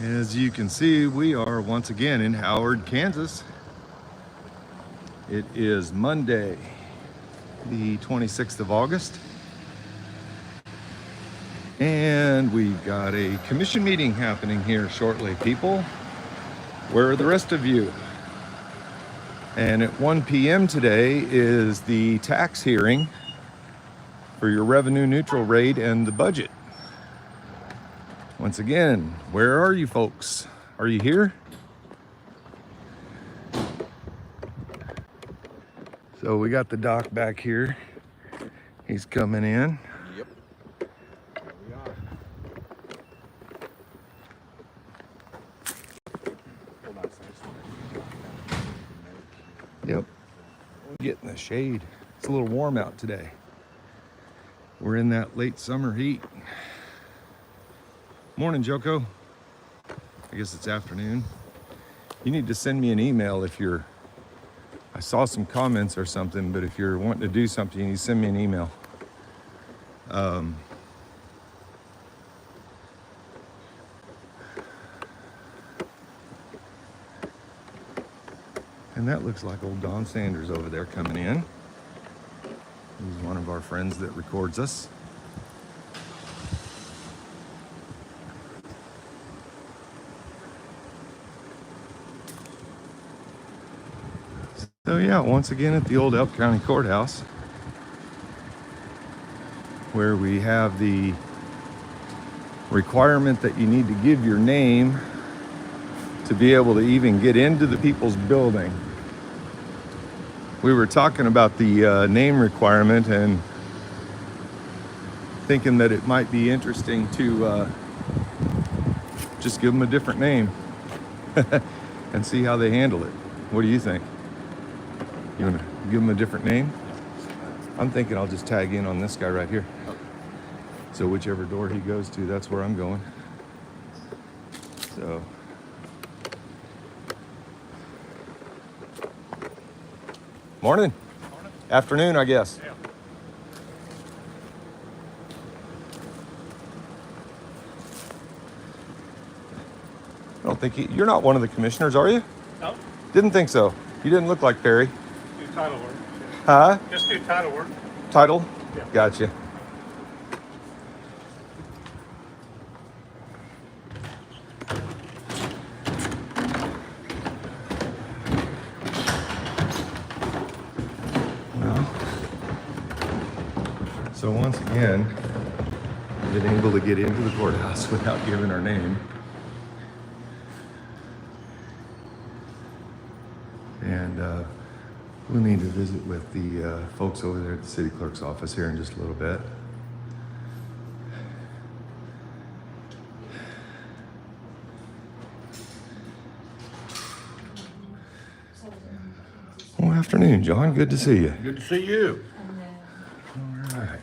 As you can see, we are once again in Howard, Kansas. It is Monday, the 26th of August. And we've got a commission meeting happening here shortly, people. Where are the rest of you? And at 1 p.m. today is the tax hearing for your revenue neutral rate and the budget. Once again, where are you folks? Are you here? So we got the doc back here. He's coming in. Yep. There we are. Hold on, Yep. Get in the shade. It's a little warm out today. We're in that late summer heat. Morning, Joko. I guess it's afternoon. You need to send me an email if you're, I saw some comments or something, but if you're wanting to do something, you need to send me an email. And that looks like old Don Sanders over there coming in. He's one of our friends that records us. So yeah, once again at the old Elk County Courthouse, where we have the requirement that you need to give your name to be able to even get into the people's building. We were talking about the name requirement and thinking that it might be interesting to just give them a different name and see how they handle it. What do you think? You want to give him a different name? I'm thinking I'll just tag in on this guy right here. So whichever door he goes to, that's where I'm going. So. Morning. Morning. Afternoon, I guess. Yeah. I don't think you're not one of the commissioners, are you? No. Didn't think so. You didn't look like Perry. Do title work. Huh? Just do title work. Title? Yeah. Gotcha. Well, so once again, we've been able to get into the courthouse without giving our name. And we'll need to visit with the folks over there at the city clerk's office here in just a little bit. Well, afternoon, John. Good to see you. Good to see you. All right.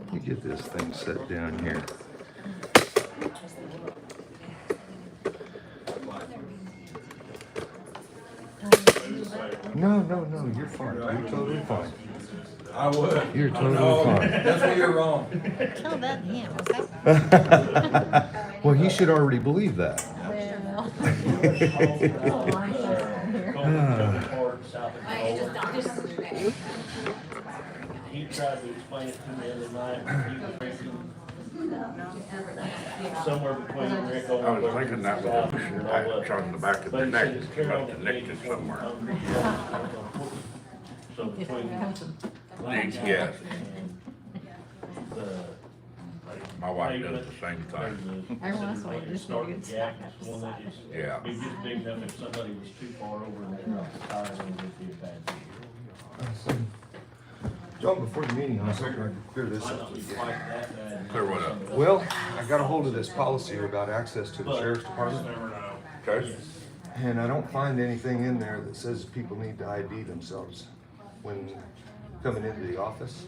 Let me get this thing set down here. No, you're fine. You're totally fine. I would. You're totally No, fine. that's where you're wrong. Tell that to him, okay? Well, he should already believe that. He tried to explain it to me the other night, when he was drinking somewhere between Rick over. I was thinking that was a patch on the back of the neck, must have nicked it somewhere. So between Yes, the. my wife does the same thing. Every once in a while, you just get a good Jack, snack. one that is, Yeah. be just big enough if somebody was too far over and they're off the tire, then it'd be a bad deal. John, before the meeting, I was hoping I could clear this Might up not be with you. quite that bad. Clear what up? Well, I got a hold of this policy about access to the sheriff's department, Okay. and I don't find anything in there that says people need to ID themselves when coming into the office.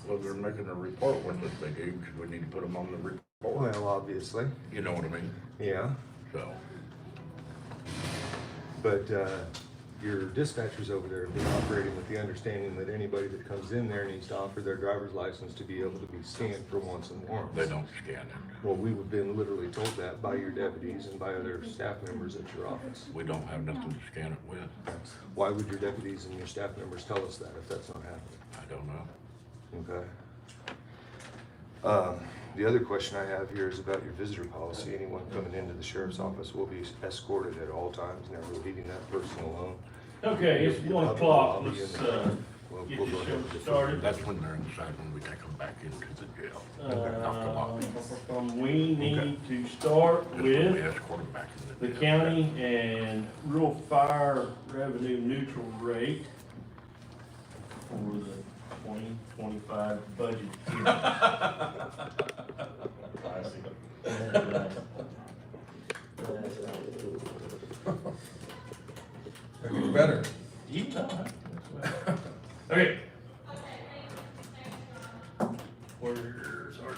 Well, they're making a report with us, they do, because we need to put them on the report. Well, obviously, You know what I mean? yeah. So, But your dispatchers over there have been operating with the understanding that anybody that comes in there needs to offer their driver's license to be able to be scanned for wants and warrants. they don't scan it. Well, we've been literally told that by your deputies and by other staff members at your office. We don't have nothing to scan it with. Why would your deputies and your staff members tell us that if that's not happening? I don't know. Okay. The other question I have here is about your visitor policy. Anyone coming into the sheriff's office will be escorted at all times, never leaving that person alone. Okay, it's 1 o'clock, let's, get We'll this go ahead show and started. That's when they're inside, when we take them back into the jail. Not the lobby. We need to start Just when we with escort them back into the jail. county and rural fire revenue neutral rate for the 2025 budget year. Better. You know, okay. Where's our?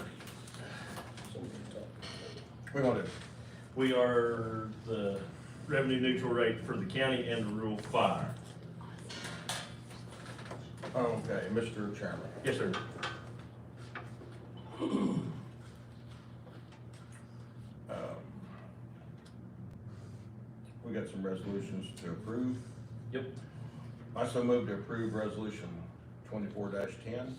We want to, We are the revenue neutral rate for the county and the rural fire. okay, Mr. Chairman. Yes, sir. We got some resolutions to approve. Yep. I so move to approve resolution 24-10.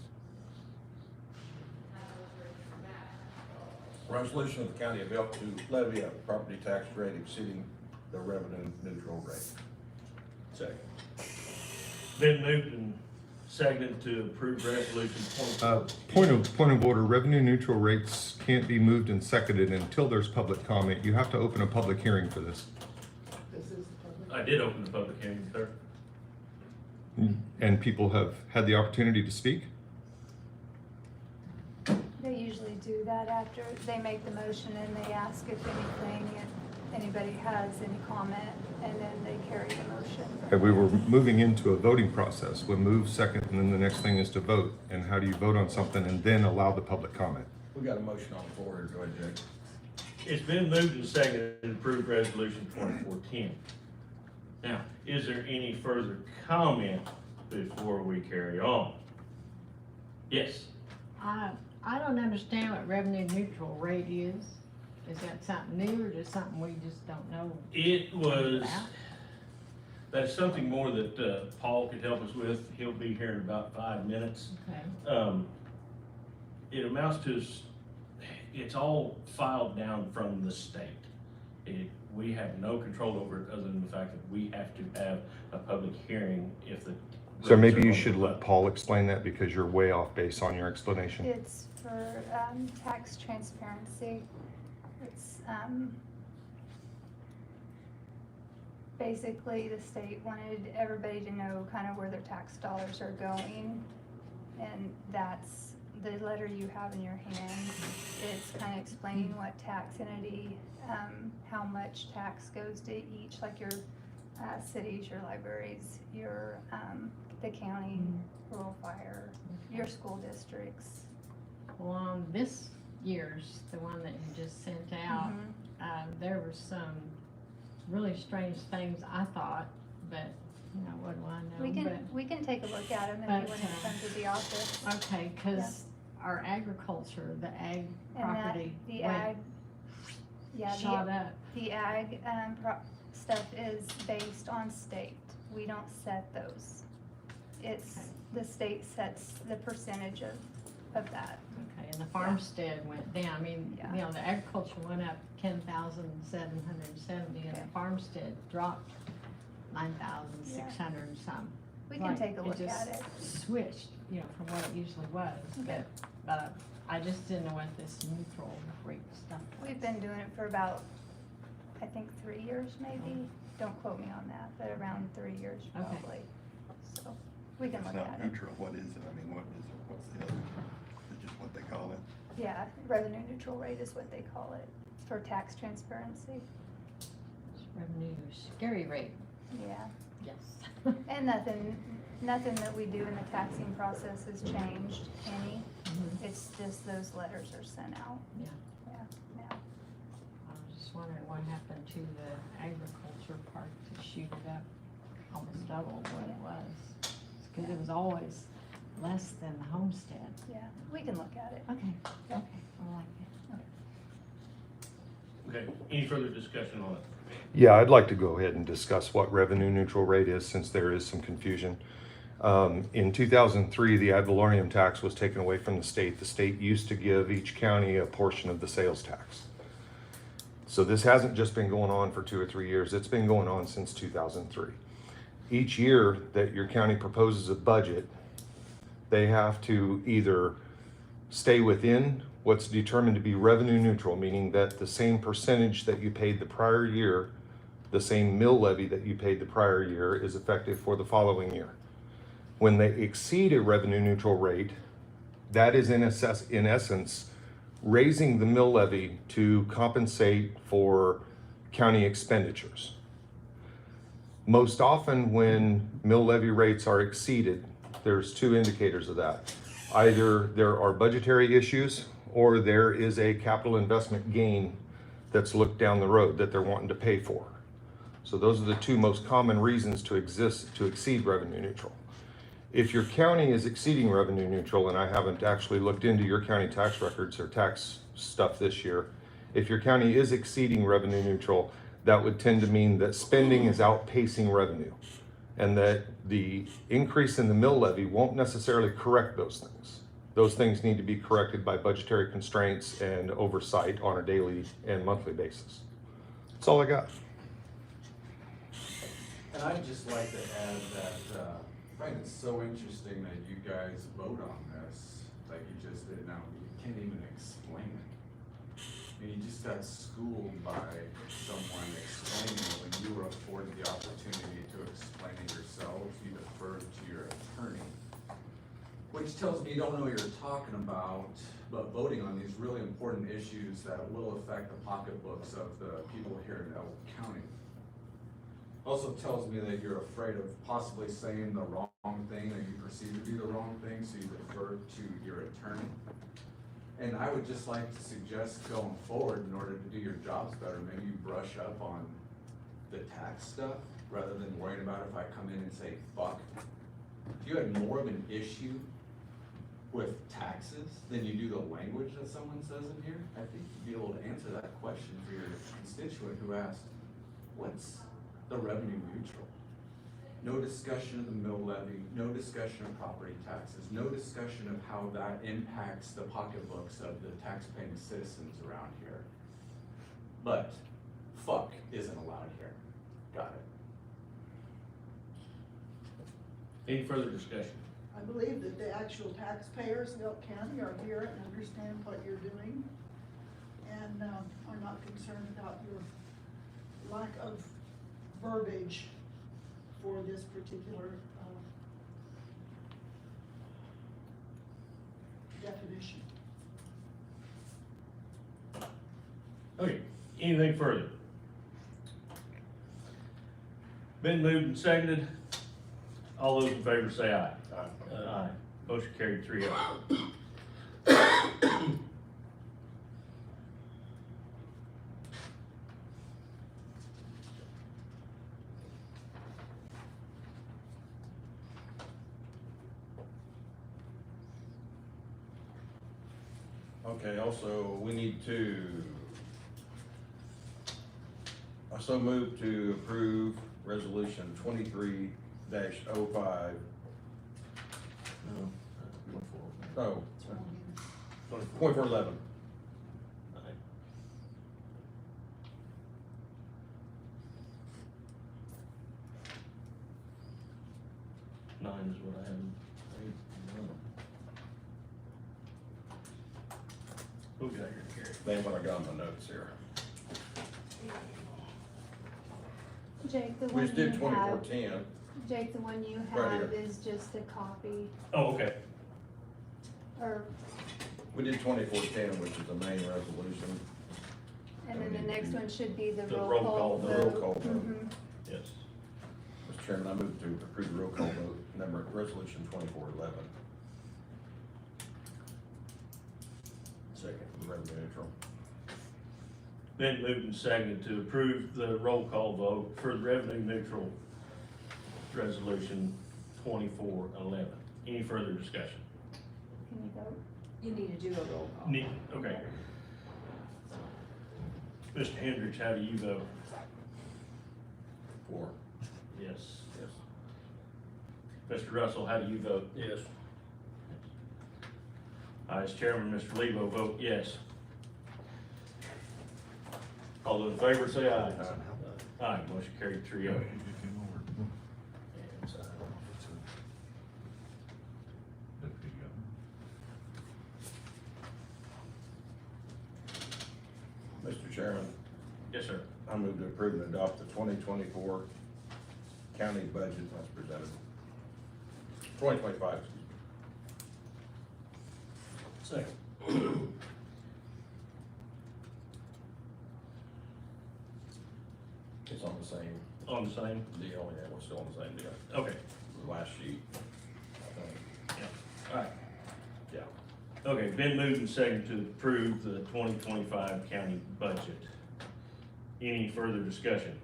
Resolution of the County of Elk to levy a property tax rate exceeding the revenue neutral rate. Second. Been moved and seconded to approve resolution 20. Point of order, revenue neutral rates can't be moved and seconded until there's public comment. You have to open a public hearing for this. I did open the public hearing, sir. And people have had the opportunity to speak? They usually do that after they make the motion and they ask if anybody has any comment, and then they carry the motion. Okay, we were moving into a voting process. We move second, and then the next thing is to vote. And how do you vote on something and then allow the public comment? We got a motion on the floor here. Go ahead, Jake. It's been moved and seconded to approve resolution 2410. Now, is there any further comment before we carry on? Yes. I don't understand what revenue neutral rate is. Is that something new or just something we just don't know It was, about? that's something more that Paul could help us with. He'll be here in about 5 minutes. Okay. It amounts to, it's all filed down from the state. We have no control over it other than the fact that we have to have a public hearing if the. So maybe you should let Paul explain that because you're way off base on your explanation. It's for tax transparency. It's basically the state wanted everybody to know kind of where their tax dollars are going, and that's the letter you have in your hand. It's kind of explaining what tax entity, how much tax goes to each, like your cities, your libraries, your the county, rural fire, your school districts. Well, on this year's, the one that you just sent out, there were some really strange things, I thought, but, you know, what do I know? We can take a look at them but, when it comes to the office. Okay, cause our agriculture, the ag And that, property the went, ag, yeah, shot up. the ag, stuff is based on state. We don't set those. It's, Okay. the state sets the percentage of that. Okay, and the farmstead went down. I mean, Yeah. you know, the agriculture went up 10,770 and Okay. the farmstead dropped 9,600 and some. We can Like, take a look just at it. switched, you know, from what it usually was, Okay. but I just didn't know what this neutral rate stuff was. We've been doing it for about, I think, 3 years maybe. Don't quote me on that, but around 3 years Okay. probably. So, we can It's look not at it. neutral, what is it? I mean, what's the other, is it just what they call it? Yeah, revenue neutral rate is what they call it, for tax transparency. Revenue scary rate, Yeah, yes. and nothing Nothing that we do in the taxing process has changed any. It's just those letters are sent out. Yeah. Yeah, yeah. I was just wondering what happened to the agriculture part to shoot it up almost double what it was. Cause it was always less than the homestead. Yeah, we can look at it. Okay, okay, I like it. Okay, any further discussion on it? Yeah, I'd like to go ahead and discuss what revenue neutral rate is, since there is some confusion. In 2003, the ad valorem tax was taken away from the state. The state used to give each county a portion of the sales tax. So this hasn't just been going on for 2 or 3 years. It's been going on since 2003. Each year that your county proposes a budget, they have to either stay within what's determined to be revenue neutral, meaning that the same percentage that you paid the prior year, the same mill levy that you paid the prior year, is effective for the following year. When they exceed a revenue neutral rate, that is in essence raising the mill levy to compensate for county expenditures. Most often when mill levy rates are exceeded, there's 2 indicators of that. Either there are budgetary issues or there is a capital investment gain that's looked down the road that they're wanting to pay for. So those are the 2 most common reasons to exceed revenue neutral. If your county is exceeding revenue neutral, and I haven't actually looked into your county tax records or tax stuff this year, if your county is exceeding revenue neutral, that would tend to mean that spending is outpacing revenue, and that the increase in the mill levy won't necessarily correct those things. Those things need to be corrected by budgetary constraints and oversight on a daily and monthly basis. That's all I got. And I'd just like to add that, I find it so interesting that you guys vote on this, like you just did now. You can't even explain it. I mean, you just got schooled by someone explaining it when you were afforded the opportunity to explain it yourselves. You deferred to your attorney, which tells me you don't know what you're talking about, but voting on these really important issues that will affect the pocketbooks of the people here in Elk County. Also tells me that you're afraid of possibly saying the wrong thing, or you perceive to be the wrong thing, so you defer to your attorney. And I would just like to suggest going forward, in order to do your jobs better, maybe you brush up on the tax stuff, rather than worrying about if I come in and say, fuck. If you had more of an issue with taxes than you do the language that someone says in here, I think you'd be able to answer that question for your constituent who asked, what's the revenue neutral? No discussion of the mill levy, no discussion of property taxes, no discussion of how that impacts the pocketbooks of the tax-paying citizens around here. But fuck isn't allowed here. Got it. Any further discussion? I believe that the actual taxpayers in Elk County are here and understand what you're doing, and are not concerned about your lack of verbiage for this particular definition. Okay, anything further? Been moved and seconded. All those in favor say aye. Aye. Motion carried 3-0. Okay, also, we need to, I so move to approve resolution 23-05. Oh, 2411. Nine is what I have. Who got your carry? That's what I got in my notes here. Jake, the We one just did you 2410. have, Jake, the one you Right have here. is just a copy, Oh, okay. or, We did 2410, which is the main resolution. and then the next one should be the The roll roll call call, vote. the roll call vote. Mhm. Yes. Mr. Chairman, I move to approve the roll call vote, number, resolution 2411. Second, revenue neutral. Been moved and seconded to approve the roll call vote for the revenue neutral resolution 2411. Any further discussion? Can you vote? You need to do a roll call. Okay. Mr. Hendricks, how do you vote? 4. Yes. Yes. Mr. Russell, how do you vote? Yes. As chairman, Mr. Lebo, vote yes. All those in favor say aye. Aye, motion carried 3-0. Mr. Chairman, Yes, sir. I move to approve and adopt the 2024 county budget as presented. 2025, excuse me. Second. It's on the same On the same? deal, yeah, we're still on the same deal. Okay. The last sheet. All right. Yeah. Okay, been moved and seconded to approve the 2025 county budget. Any further discussion?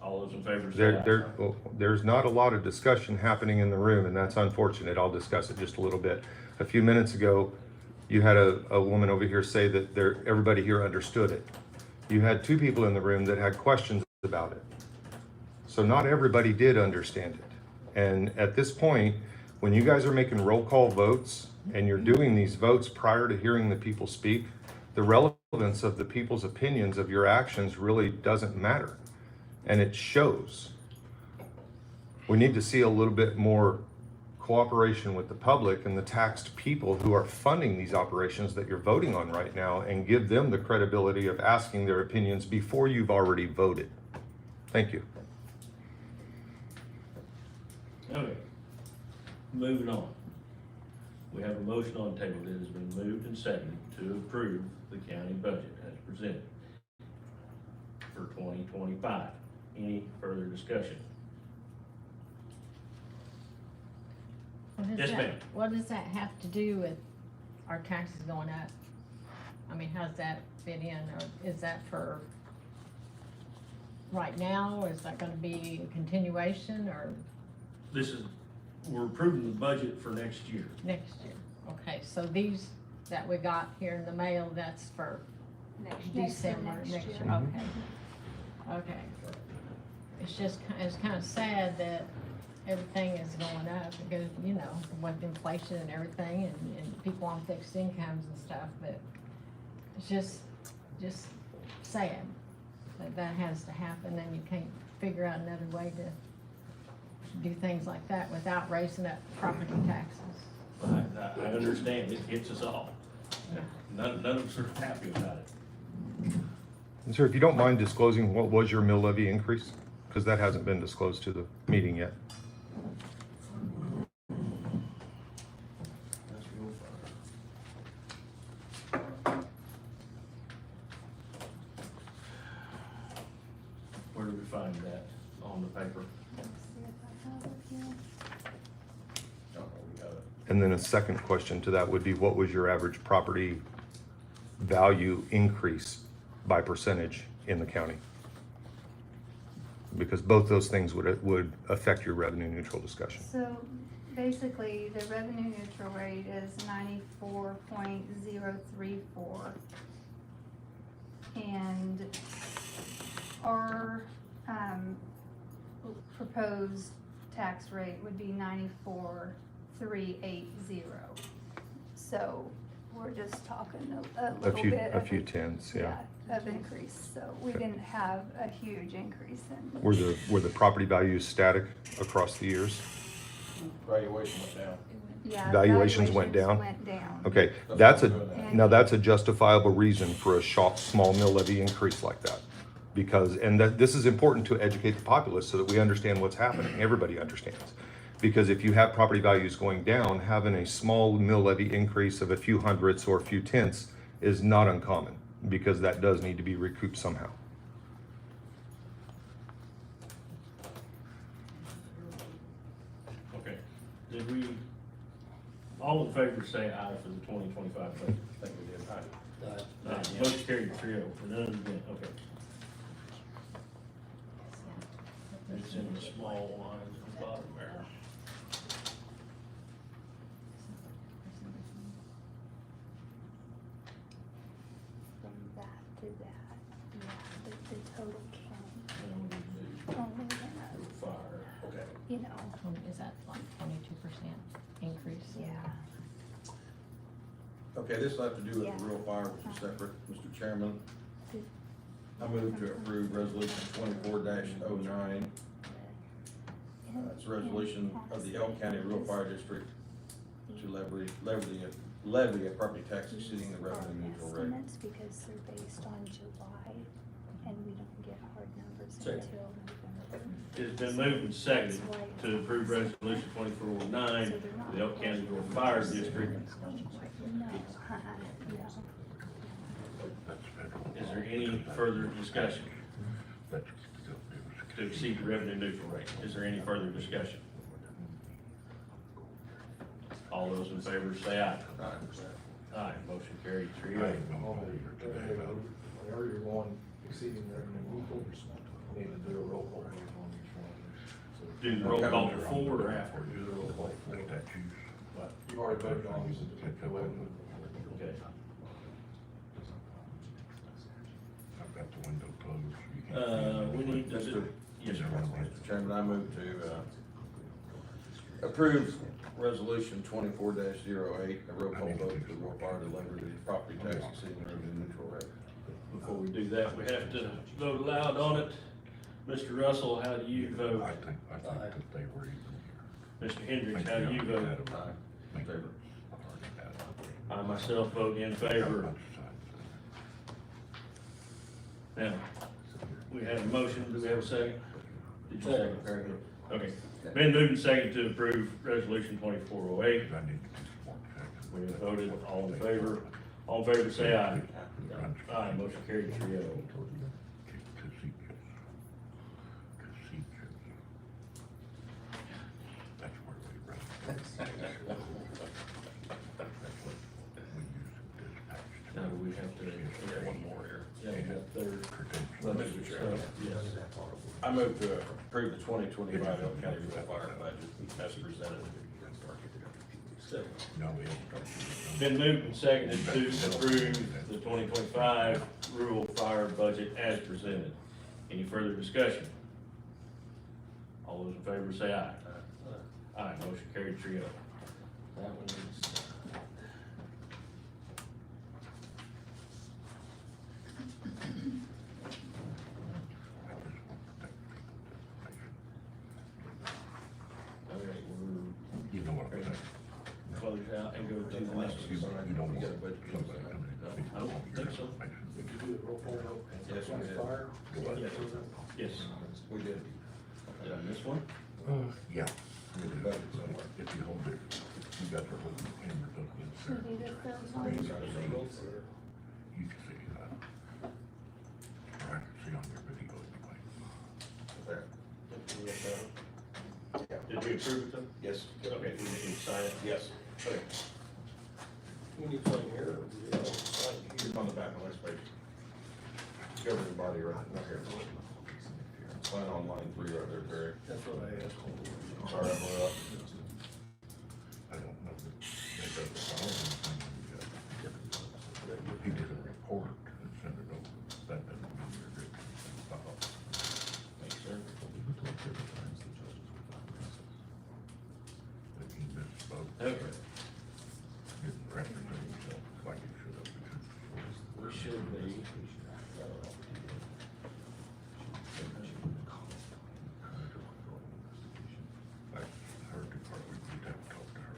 All those in favor say aye. There's not a lot of discussion happening in the room, and that's unfortunate. I'll discuss it just a little bit. A few minutes ago, you had a woman over here say that everybody here understood it. You had two people in the room that had questions about it. So not everybody did understand it. And at this point, when you guys are making roll call votes and you're doing these votes prior to hearing the people speak, the relevance of the people's opinions of your actions really doesn't matter. And it shows. We need to see a little bit more cooperation with the public and the taxed people who are funding these operations that you're voting on right now, and give them the credibility of asking their opinions before you've already voted. Thank you. Okay, moving on. We have a motion on the table that has been moved and seconded to approve the county budget as presented for 2025. Any further discussion? Yes, ma'am. What does that have to do with our taxes going up? I mean, how's that fit in, or is that for right now, or is that gonna be a continuation, or We're approving the budget for next year. next year? Okay, so these that we got here in the mail, that's for December, next year, okay. Okay. It's kind of sad that everything is going up because, you know, with inflation and everything and people on fixed incomes and stuff, but it's just sad that has to happen, and you can't figure out another way to do things like that without raising up property taxes. I understand, it hits us all. Yeah. None of us are happy about it. And sir, if you don't mind disclosing what was your mill levy increase, because that hasn't been disclosed to the meeting yet. That's real fun. Where do we find that on the paper? Let's see if I have it here. Oh, we got it. And then a second question to that would be, what was your average property value increase by percentage in the county? Because both those things would affect your revenue neutral discussion. So basically, the revenue neutral rate is 94.034. And our proposed tax rate would be 94.380. So we're just talking a little bit. A few tenths, yeah. Of increase, so we didn't have a huge increase in. Were the property values static across the years? Valuation went down. Yeah, Valuations went down? Went down. Okay, That's that's what we're doing a, now. now that's a justifiable reason for a small mill levy increase like that. Because, and this is important to educate the populace so that we understand what's happening, everybody understands. Because if you have property values going down, having a small mill levy increase of a few hundredths or a few tenths is not uncommon, because that does need to be recouped somehow. all in favor say aye for the 2025 budget. I think we did. Aye. Motion carried 3-0. For none again, okay. It's in the small line at the bottom there. From that to that, yeah, the total count And we do only went up, fire. Okay. you know, Is that like 22% increase? yeah. Okay, this will have to do with Yeah. the real fire, which is separate, Mr. Chairman. I move to approve resolution 24-09. It's a resolution of the Elk County Rural Fire District to levy a property tax exceeding the revenue neutral rate. Estimates, because they're based on July, and we don't get hard numbers Second. until November. It's been moved and seconded to approve resolution 2409, the Elk County Rural Fire District. No, no. Is there any further discussion to exceed the revenue neutral rate? Is there any further discussion? All those in favor say aye. Aye, motion carried 3-0. Whenever you're going exceeding revenue neutral, you need to do a roll call on each one. Do the roll call before or after? Do the roll call for that. But you've already voted on these. Okay. I've got the window closed. We need to do, yes, sir. Mr. Chairman, I move to, approve resolution 24-08, a roll call vote to the rural fire to levy the property tax exceeding the revenue neutral rate. Before we do that, we have to vote aloud on it. Mr. Russell, how do you vote? I think that they were even Mr. Hendricks, how do you vote? Aye. In favor. I myself vote in favor. Now, we have a motion, do we have a second? Did you second, Very good. Okay, been moved and seconded to approve resolution 2408. We have voted, all in favor, say aye. Aye, motion carried 3-0. That's where we run. Now, do we have to, One more here. yeah, we got third. Mr. Chairman, Yes. I move to approve the 2025 Elk County Rural Fire budget as presented. No, we don't. Been moved and seconded to approve the 2025 rural fire budget as presented. Any further discussion? All those in favor say aye. Aye, motion carried 3-0. That one is. All right, You know what I'm saying? we're close out and go to the next You one. don't You want got a budget. somebody coming in. I don't think so. Did you do a roll call vote? Yes, we did. Fire? Yes. Yes. We did. Did I miss one? Yeah. We did budget somewhere. If you hold it, you got your whole camera up in So there. do this those You ones? can see that. Or I can see on your video anyway. There. Did we approve it though? Yes. Okay, we need to sign it? Yes. Okay. You need something here, or do you have something here? It's on the back of this page. Governing body right here. Sign on line 3 right there, Terry. That's what I asked. Sorry, I blew up. I don't know that they got the following thing. He did a report and sent it over. That doesn't mean you're good. Thanks, sir. But he misspoke. Okay. Didn't represent himself like he should have. We should be. Like her department, you'd have to talk to her.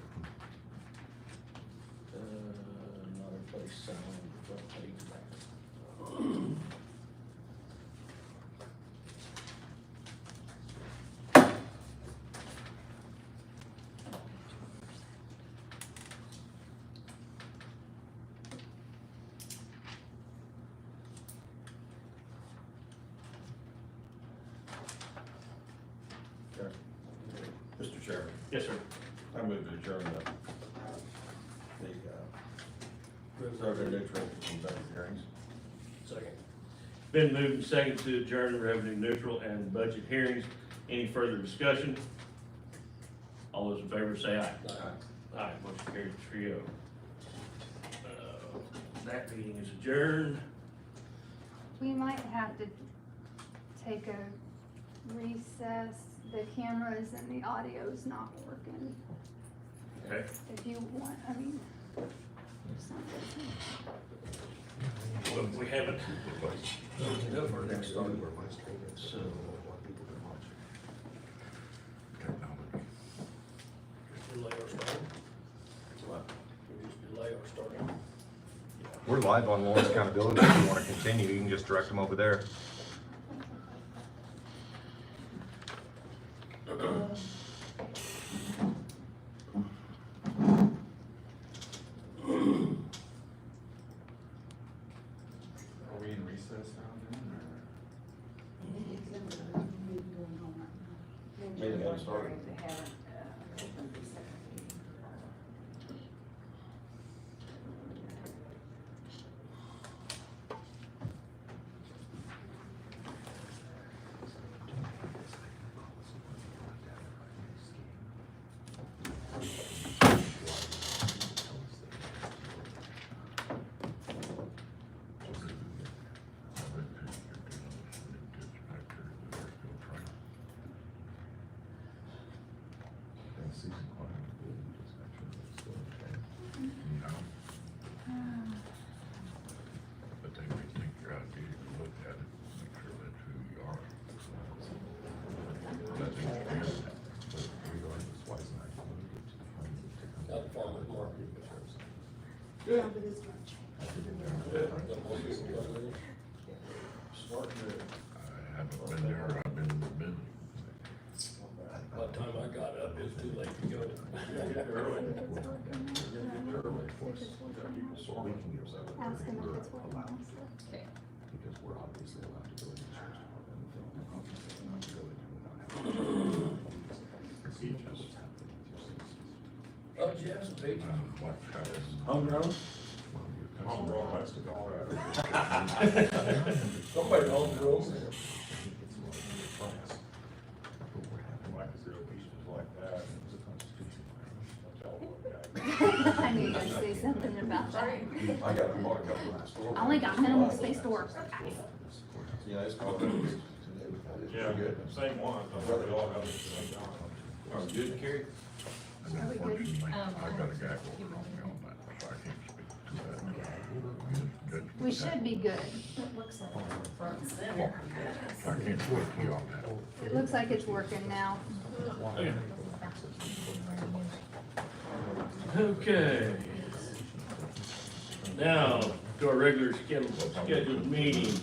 Not everybody signed the front page back. Okay. Mr. Chairman, Yes, sir. I move to adjourn the approve. Revenue neutral and budget hearings. Second. Been moved and second to adjourn revenue neutral and budget hearings. Any further discussion? All those in favor say aye. Aye, motion carried trio. That meeting is adjourned. We might have to take a recess. The cameras and the audio's not working. Okay. If you want, I mean, there's something. But we haven't. Next on. So, Technology. Delay or starting? Delay or starting? We're live on Lawrence Accountability. If you want to continue, you can just direct them over there. Are we in recess now then, Meeting hasn't started. They haven't, opened the second meeting. But they may think you're outdated to look at it, make sure that's who you are. That's experience. Not the farmer's market. Yeah, but it's not Smart move. I haven't been there, I've been in the business. By the time I got up, it was too late to go. Ask them if it's working also. Okay. Because we're obviously allowed to go in the Oh, Jeff, some pages. Homegrown? Homegrown has to go. Somebody homegrown. I knew you were gonna say something about that. I got a mark up in the store. I only got minimal space to work. Yeah, it's called. Yeah, Good. same one. They all have the same time. Are we good, Carrie? And Are we good? unfortunately, I got a guy going on me on that, so I can't speak to that. We should be good. It looks like it's front and center. I can't speak to you on that. It looks like it's working now. okay. Now, to our regular scheduled meeting.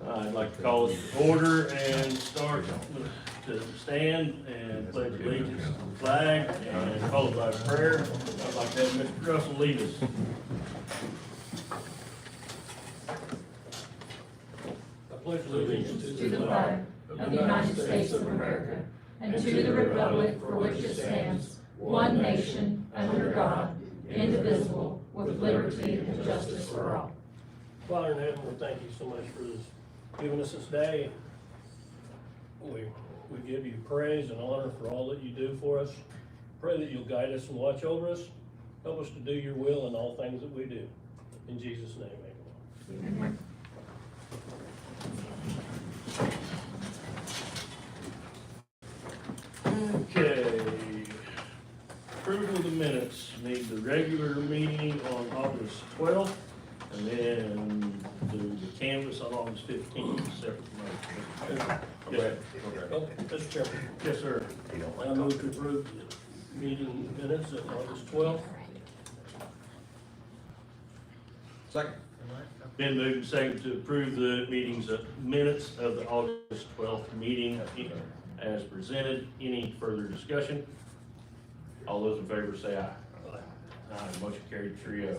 I'd like to call it to order and start to stand and pledge allegiance to the flag and followed by prayer. I'd like to have Mr. Russell lead us. I pledge allegiance To the flag of the United States of America and to the republic for which it stands, one nation, under God, indivisible, with liberty and justice for all. Father in heaven, we thank you so much for giving us this day. We give you praise and honor for all that you do for us. Pray that you'll guide us and watch over us. Help us to do your will in all things that we do. In Jesus' name, amen. Okay. Approval of the minutes, need the regular meeting on August 12th, and then do the canvas on August 15th, separate motion. Yes, Oh, Mr. Chairman, yes, sir. I move to approve the meeting minutes of August 12th. Second. Been moved and seconded to approve the minutes of the August 12th meeting as presented. Any further discussion? All those in favor say aye. Aye, motion carried 3-0.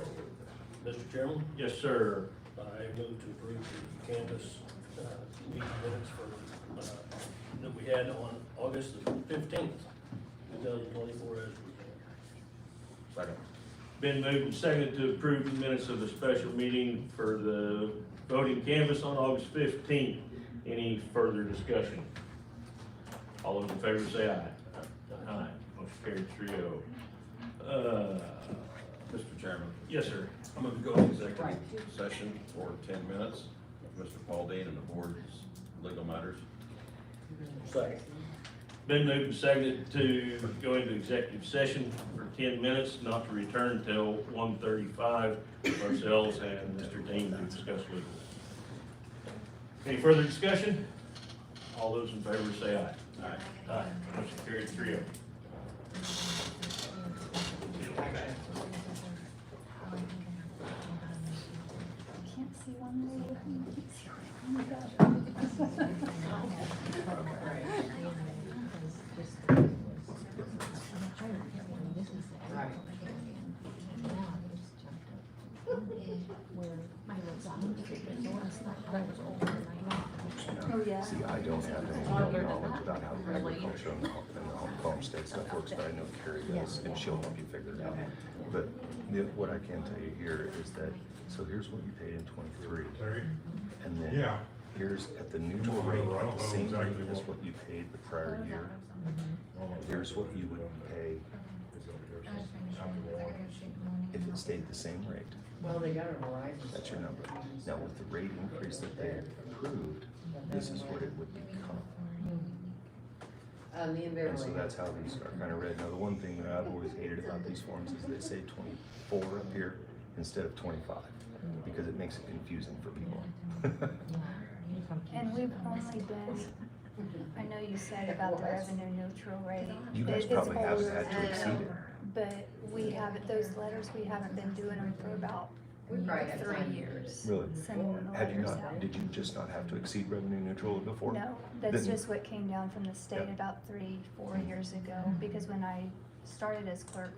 Mr. Chairman, Yes, sir. I move to approve the canvas meeting minutes for, that we had on August the 15th, 2024 as presented. Second. Been moved and seconded to approve the minutes of the special meeting for the voting canvass on August 15th. Any further discussion? All those in favor say aye. Aye. Motion carried 3-0. Mr. Chairman, Yes, sir. I'm gonna go into executive session for 10 minutes with Mr. Paul Dean and the board's legal matters. Second. Been moved and seconded to go into executive session for 10 minutes, not to return until 1:35 with ourselves and Mr. Dean to discuss legal. Any further discussion? All those in favor say aye. Aye. Aye. Motion carried 3-0. Can't see one way. Oh my gosh. Oh, yeah. See, I don't have any knowledge about how agriculture and the homestead stuff works, but I know Carrie does, and she'll help you figure it out. But what I can tell you here is that, so here's what you paid in '23, and then Yeah. here's at the neutral rate, at the same rate as what you paid the prior year. Here's what you would pay if it stayed the same rate. Well, they got a variety. That's your number. Now, with the rate increase that they approved, this is what it would become. Me and And so Beverly. that's how these are kind of read. Now, the one thing that I've always hated about these forms is they say 24 up here instead of 25, because it makes it confusing for people. And we've only been, I know you said about the revenue neutral rate. You guys It's probably haven't older, had to exceed it. But we haven't, those letters, we haven't been doing them for about We probably have 3 time. years. Really? Sending the Have you letters not, out. did you just not have to exceed revenue neutral before? No, that's Then- just what came down from the state Yeah. about 3-4 years ago, because when I started as clerk,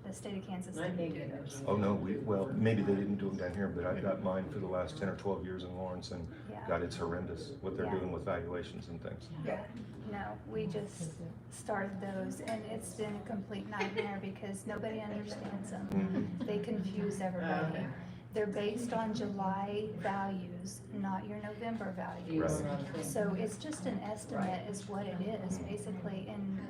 the state of Kansas I didn't think do it those. is. Oh, no, well, maybe they didn't do them down here, but I've got mine for the last 10 or 12 years in Lawrence, and Yeah. God, it's horrendous what they're Yeah. doing with valuations and things. Yeah, no, we just started those, and it's been a complete nightmare because nobody understands them. Mhm. They confuse everybody. They're based on July values, not your November values. Right. So it's just an estimate is what it is, basically, and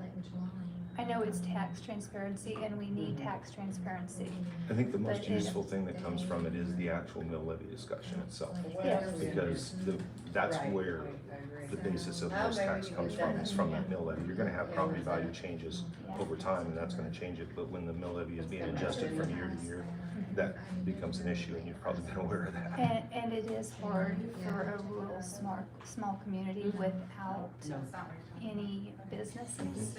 I know it's tax transparency, and we need tax transparency. I think the most But it- useful thing that comes from it is the actual mill levy discussion itself. Yes. Because that's where the basis of most tax comes from, is from that mill levy. You're gonna have property value changes over time, and that's gonna change it, but when the mill levy is being adjusted from year to year, that becomes an issue, and you've probably been aware of that. And it is hard for a rural, small community without any businesses,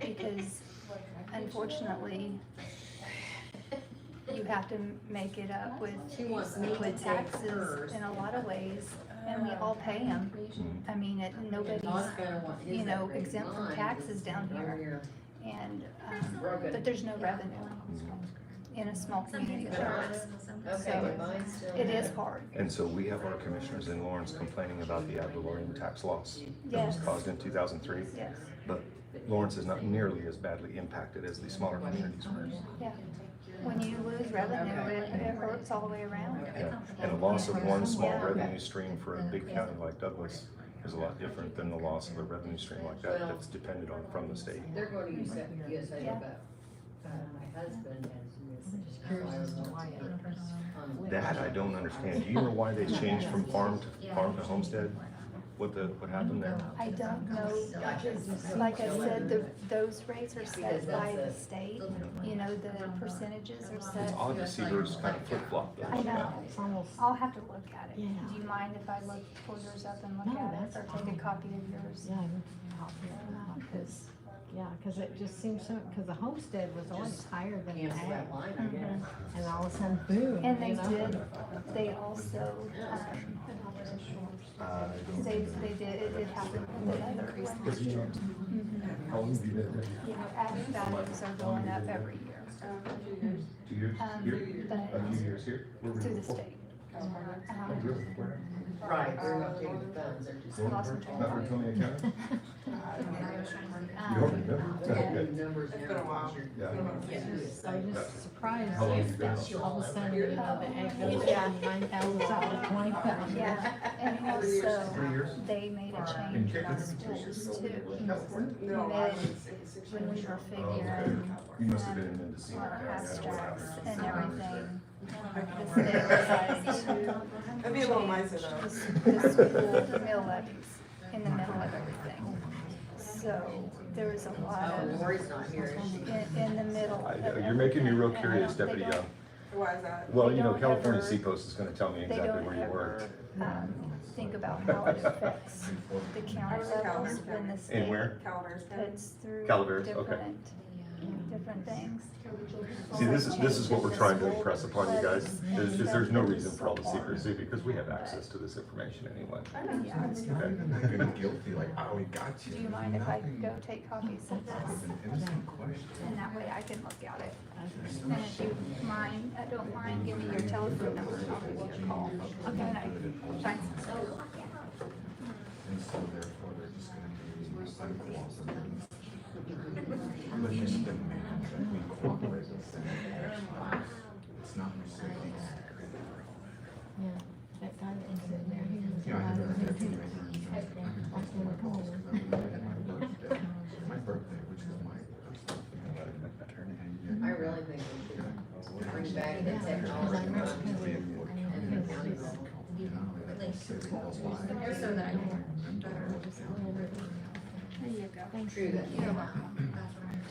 because unfortunately, you have to make it up with taxes in a lot of ways, and we all pay them. I mean, nobody's, you know, exempt from taxes down here, and, but there's no revenue in a small community like this. Okay, mine's still. It is hard. And so we have our commissioners in Lawrence complaining about the ad valorem tax loss that was Yes. caused in 2003. Yes, But Lawrence is not nearly as badly impacted as the smaller communities were. yeah. When you lose revenue, it hurts all the way around. Yeah. And a loss of one small revenue stream for a big county like Douglas is a lot different than the loss of a revenue stream like that that's depended on from the state. They're going to use that, Yeah. about, my husband has missed. That I don't understand. Do you know why they changed from farm to homestead? What happened there? I don't know, like I said, those rates are set by the state, you know, the percentages are set. It's odd to see hers kind of flip-flop though. I know, It's almost, I'll have to look at it. Yeah. Do you mind if I pull yours up and look No, at it, that's or take a copy of yours? yeah, because, yeah, because it just seems so, because the homestead was always higher than the Cancel ag. that line, I guess. And all of a sudden, boom. And they you know? they also, they did, it did happen with the other ones. How long have you been there? You know, ag values are going up every year. 2 years? But A few years here? Where were you through the before? state. Right, they're not taking the funds, they're just. Lost control. Not Vertonia County? You don't remember? Okay. Numbers and everything. Yeah. I was just surprised How long have you been? that all of a sudden, you know, the egg goes from 9,000 to 20,000. Yeah, and also, they made a change in our schools too. When we were figuring You must have been in Mendocino our County. I know what abstracts happened. and everything, the state decided to That'd be a little nicer change though. the school mill levies in the middle of everything. So there was a lot Oh, of, Lori's not here. in the middle of You're making me real everything. curious, They Deputy don't- Young. Why is that? Well, They you know, don't California ever- Seapost is gonna tell me They exactly don't where you work. ever, think about how it affects the county levels when the state And where? Calaveras County. puts through Calaveras, okay. different things. See, this is what we're trying to impress upon you guys, is there's no reason for all the secrecy, because we have access to this information anyway. Yeah. Okay. Guilty, like, oh, we got you. Do you mind if I go take copies of this? An innocent question. And that way I can look at it. And if you mind, don't mind, give me your telephone number and I'll give you a call. Okay, and I find some stuff. And so therefore, they're just gonna be uncooperative. But then the man that we cooperate with, it's not necessarily Yeah, that guy that was in there, he was Yeah, I allowed never to had do to it. make my birthday, which is my personal thing. I really think we should bring back the technology and the county level. There you go. True that.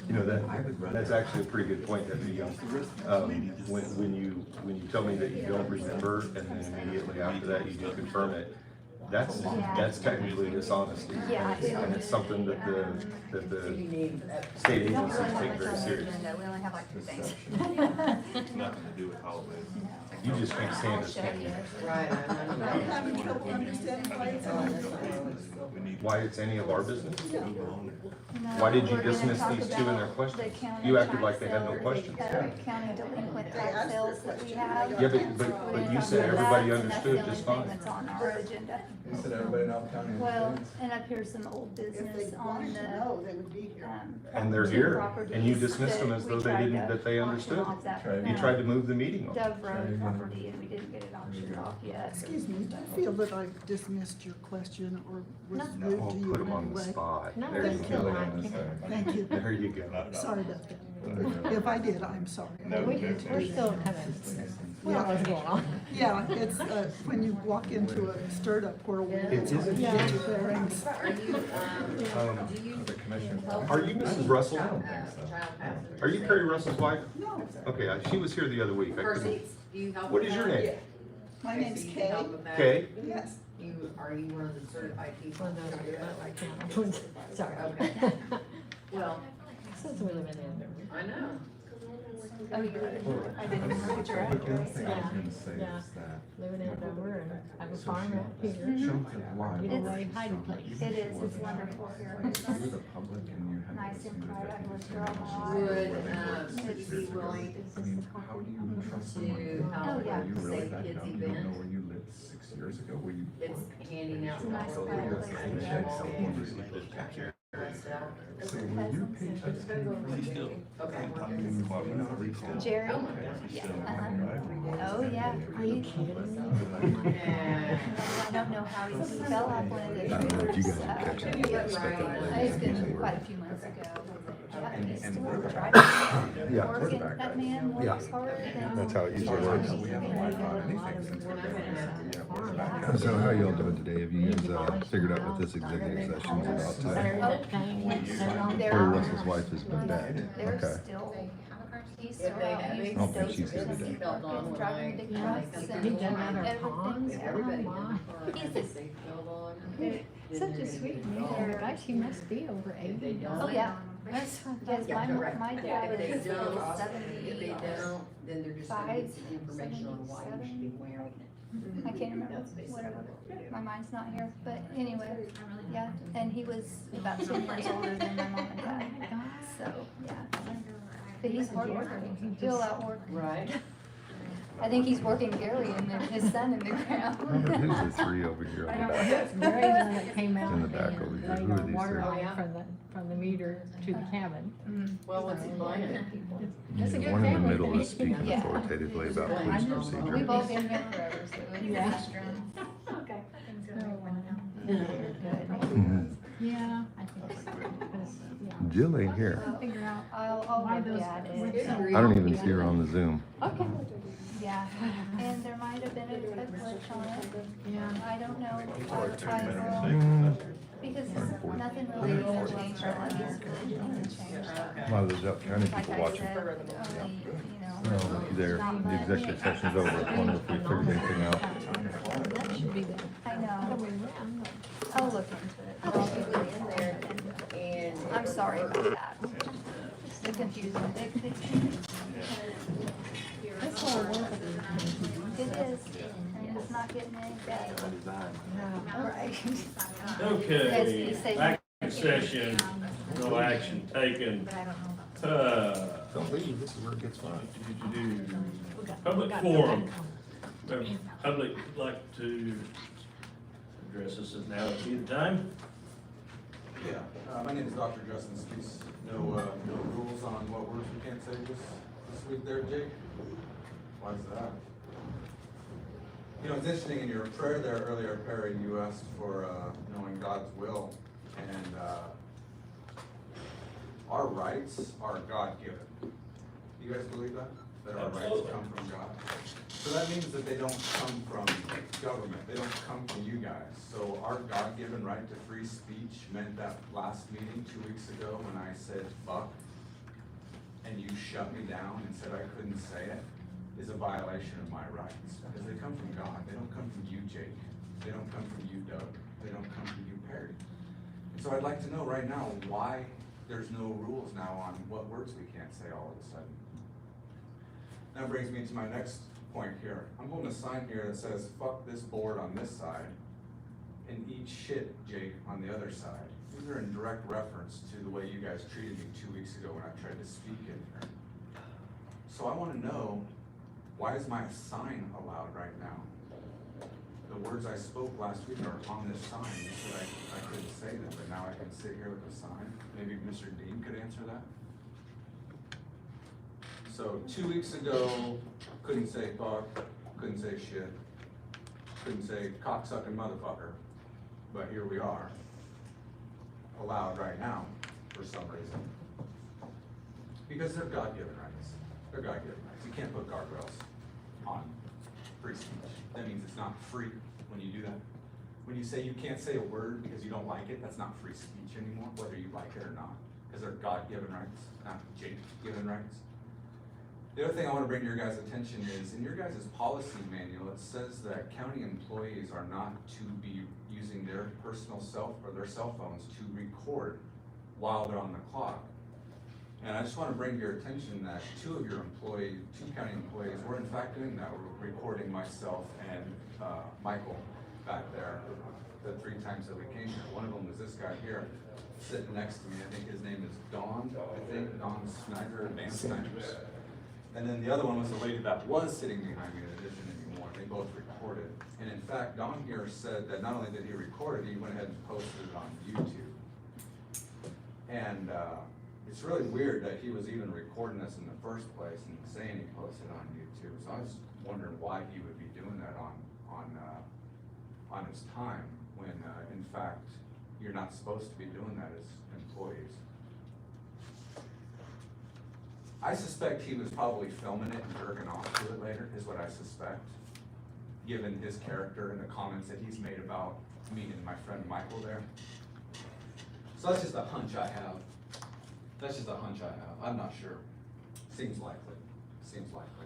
You know, that's actually a pretty good point, Deputy Young. When you tell me that you don't remember, and then immediately after that you do confirm it, that's technically dishonesty. Yeah. And it's something that the You need, state We don't agencies really take have very much on the serious. agenda, we only have like 2 things. Nothing to do with holidays. You just can't stand us. right, I'm I'm having trouble understanding why it's on. Why it's any of our business? No, Why did you we're gonna dismiss talk these two in their about questions? the county You acted tax like they had no sales, questions. County delinquent tax sales that we have. Yeah, We're but gonna you talk said about everybody that, and that's the understood only just thing fine. that's on our agenda. You said everybody in Allen County. Well, and up here's some old If business they on wanted to the, know, they would be here. And they're two here, and you properties dismissed them as we though they tried didn't, to that they auction understood. off that, You tried to move the meeting on. Dove Road property, and we didn't get it auctioned off yet. Excuse me, do you feel that I've dismissed your question or was No. rude Oh, to you put in them on any the way? spot. No, There they you still go. like it. Thank you. There you go. Sorry about that. If I did, I'm sorry. We're still kind of, we don't know what's going on. Yeah, it's, when you walk into a stirred up whirlwind. It isn't. Yeah. Are you, do you help? Are you Mrs. Russell? Child passage? Are you Perry Russell's wife? No, Okay, she was here the other week. I Car couldn't- seats, do you help? What with is your that? name? my Okay, name's so you Kay. help with that? Kay? Yes. Are you one of the certified people? One of those are like county. Sorry. Okay. Well, Since we live in Andover. I know. Oh, you did? I didn't know what your But then address. thing I was gonna say Yeah. is that. Live in Andover and have a farm out here. Chunks of life. You know, a hiding place. It is, it's wonderful here. Like, you were the public and you had. Nice this and new private, I lived here all my where life. they Would, were 6 would you years be ago. willing I mean, how do you trust someone? to who- help Oh, yeah. Are you really Safe that Kids dumb? You don't know event? where you lived 6 years ago, where you It's worked? handing out. It's a nice all private the place to things live. that all get dressed out. So will you pay attention? Okay. Jerry? Oh my gosh. Yeah. Oh, yeah. Are you kidding me? Yeah. I don't know how he fell off one of the I don't know if you guys trees. are catching It's been quite a few months ago. Yeah, he's still driving. Yeah. Working, that man Yeah. works hard. and- That's how it usually works. We haven't worked on anything since we've been here. So how y'all doing today? Have you guys figured out what this executive session is about today? Perry Russell's wife has been dead. They're Okay. still, he's If still they out have using it. I don't think dope she's here and today. Seatbelt on when driving big I- trucks when I and come to done other everything's. ponds? Everybody in the Oh, car He's has a- a seatbelt on. Such a sweet man. Gosh, he must be over 80. Oh, yeah. That's what Yes, Yeah, correct. my dad If they is don't, if they 70. don't, then they're just gonna get some information on why you should be wearing it. I can't remember, whatever, my mind's not here, but anyway, yeah, and he was about 10 years older than my mom and dad, so, yeah. But he's hard worker, he'll outwork Right. I think he's working Gary and then his son in the ground. Who's the three over here on the back? That's Gary's one that came out In the and back over here. laid Who are our these water three? line from the meter to the cabin. Well, what's he buying? That's a good One in the family middle thing. is speaking Yeah. authoritatively about police We've procedure. all been there forever, so it's Yeah. okay. Mhm. Yeah, I think so. 'Cause, yeah. Jill ain't here. I'll figure out, I'll Why look those- at what's it. that? I don't even see her on the Zoom. Okay. Yeah, and there might have been a glitch on it. Yeah. I don't know. I Mm, because nothing really even changed on it. Nothing changed. A lot of those Elk County Like people I watching. said, only, No, there, the executive session's over. I wonder if we figured anything out. That should be the I other know. way around. I'll look into it. I'll be in there and. I'm sorry about that. The confusion. This whole world. It is, and it's not getting any better. Right. Okay, Yes, you say- back in session, no action taken. Don't leave, this is where it gets fun. Public forum. Public would like to address us, is now be the time? Yeah, my name is Dr. Justin Spees. No rules on what words we can't say this week there, Jake? Why is that? You know, it's interesting, in your prayer there earlier, Perry, you asked for knowing God's will, and our rights are God-given. You guys believe that? That our rights come from God? So that means that they don't come from government, they don't come from you guys. So our God-given right to free speech meant that last meeting 2 weeks ago when I said fuck, and you shut me down and said I couldn't say it, is a violation of my rights. Because they come from God, they don't come from you, Jake. They don't come from you, Doug. They don't come from you, Perry. And so I'd like to know right now why there's no rules now on what words we can't say all of a sudden. That brings me to my next point here. I'm holding a sign here that says, fuck this board on this side, and eat shit, Jake, on the other side. These are in direct reference to the way you guys treated me 2 weeks ago when I tried to speak in here. So I wanna know, why is my sign allowed right now? The words I spoke last week are on this sign. You said I couldn't say them, but now I can sit here with a sign. Maybe Mr. Dean could answer that? So 2 weeks ago, couldn't say fuck, couldn't say shit, couldn't say cocksucking motherfucker, but here we are, allowed right now for some reason. Because they're God-given rights. They're God-given rights. You can't put guardrails on free speech. That means it's not free when you do that. When you say you can't say a word because you don't like it, that's not free speech anymore, whether you like it or not. Because they're God-given rights, not Jake-given rights. The other thing I want to bring to your guys' attention is, in your guys' policy manual, it says that county employees are not to be using their personal cell phones to record while they're on the clock. And I just want to bring to your attention that two county employees were in fact doing that. We're recording myself and Michael back there the 3 times that we came here. One of them was this guy here, sitting next to me. I think his name is Don Snyder, Dan Snyder. And then the other one was the lady that was sitting behind me that isn't anymore. They both recorded. And in fact, Don here said that not only did he record it, he went ahead and posted it on YouTube. And it's really weird that he was even recording this in the first place and saying he posted it on YouTube. So I was wondering why he would be doing that on his time when in fact you're not supposed to be doing that as employees. I suspect he was probably filming it and jerking off to it later, is what I suspect, given his character and the comments that he's made about me and my friend Michael there. So that's just a hunch I have. That's just a hunch I have. I'm not sure. Seems likely. Seems likely.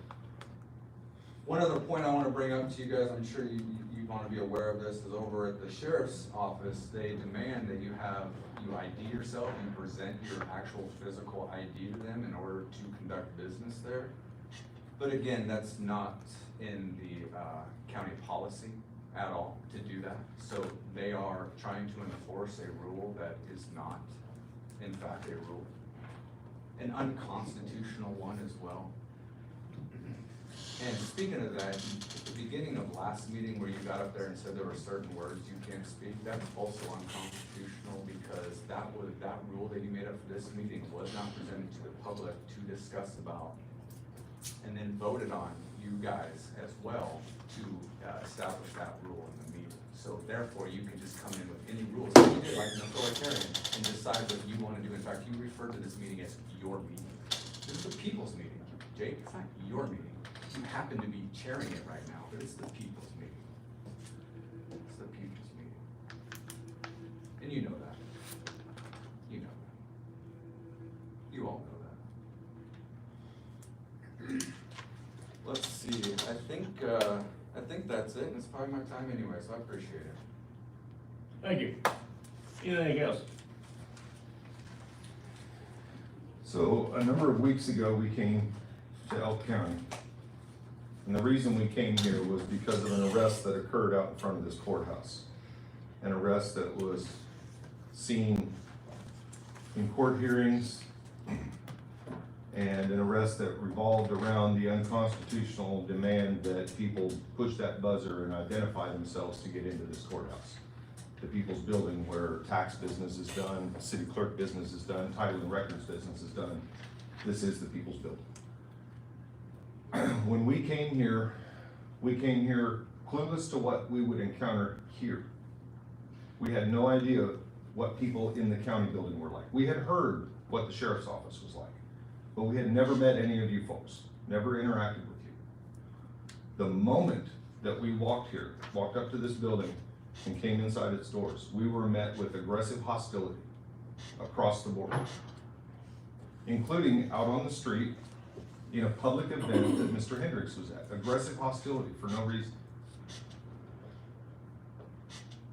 One other point I want to bring up to you guys, I'm sure you want to be aware of this, is over at the sheriff's office, they demand that you ID yourself and present your actual physical ID to them in order to conduct business there. But again, that's not in the county policy at all to do that. So they are trying to enforce a rule that is not, in fact, a rule. An unconstitutional one as well. And speaking of that, at the beginning of last meeting where you got up there and said there were certain words you can't speak, that's also unconstitutional because that rule that you made up for this meeting was not presented to the public to discuss about and then voted on, you guys as well, to establish that rule in the meeting. So therefore, you can just come in with any rules, like you did, like an authoritarian, and decide what you want to do. In fact, you refer to this meeting as your meeting. This is the people's meeting, Jake, it's not your meeting. You happen to be chairing it right now, but it's the people's meeting. It's the people's meeting. And you know that. You know that. You all know that. Let's see, I think that's it, and it's probably my time anyway, so I appreciate it. Thank you. Anything else? So a number of weeks ago, we came to Elk County. And the reason we came here was because of an arrest that occurred out in front of this courthouse. An arrest that was seen in court hearings, and an arrest that revolved around the unconstitutional demand that people push that buzzer and identify themselves to get into this courthouse. The people's building where tax business is done, city clerk business is done, title and records business is done. This is the people's building. When we came here clueless to what we would encounter here. We had no idea what people in the county building were like. We had heard what the sheriff's office was like, but we had never met any of you folks, never interacted with you. The moment that we walked up to this building and came inside its doors, we were met with aggressive hostility across the board, including out on the street in a public event that Mr. Hendricks was at. Aggressive hostility for no reason.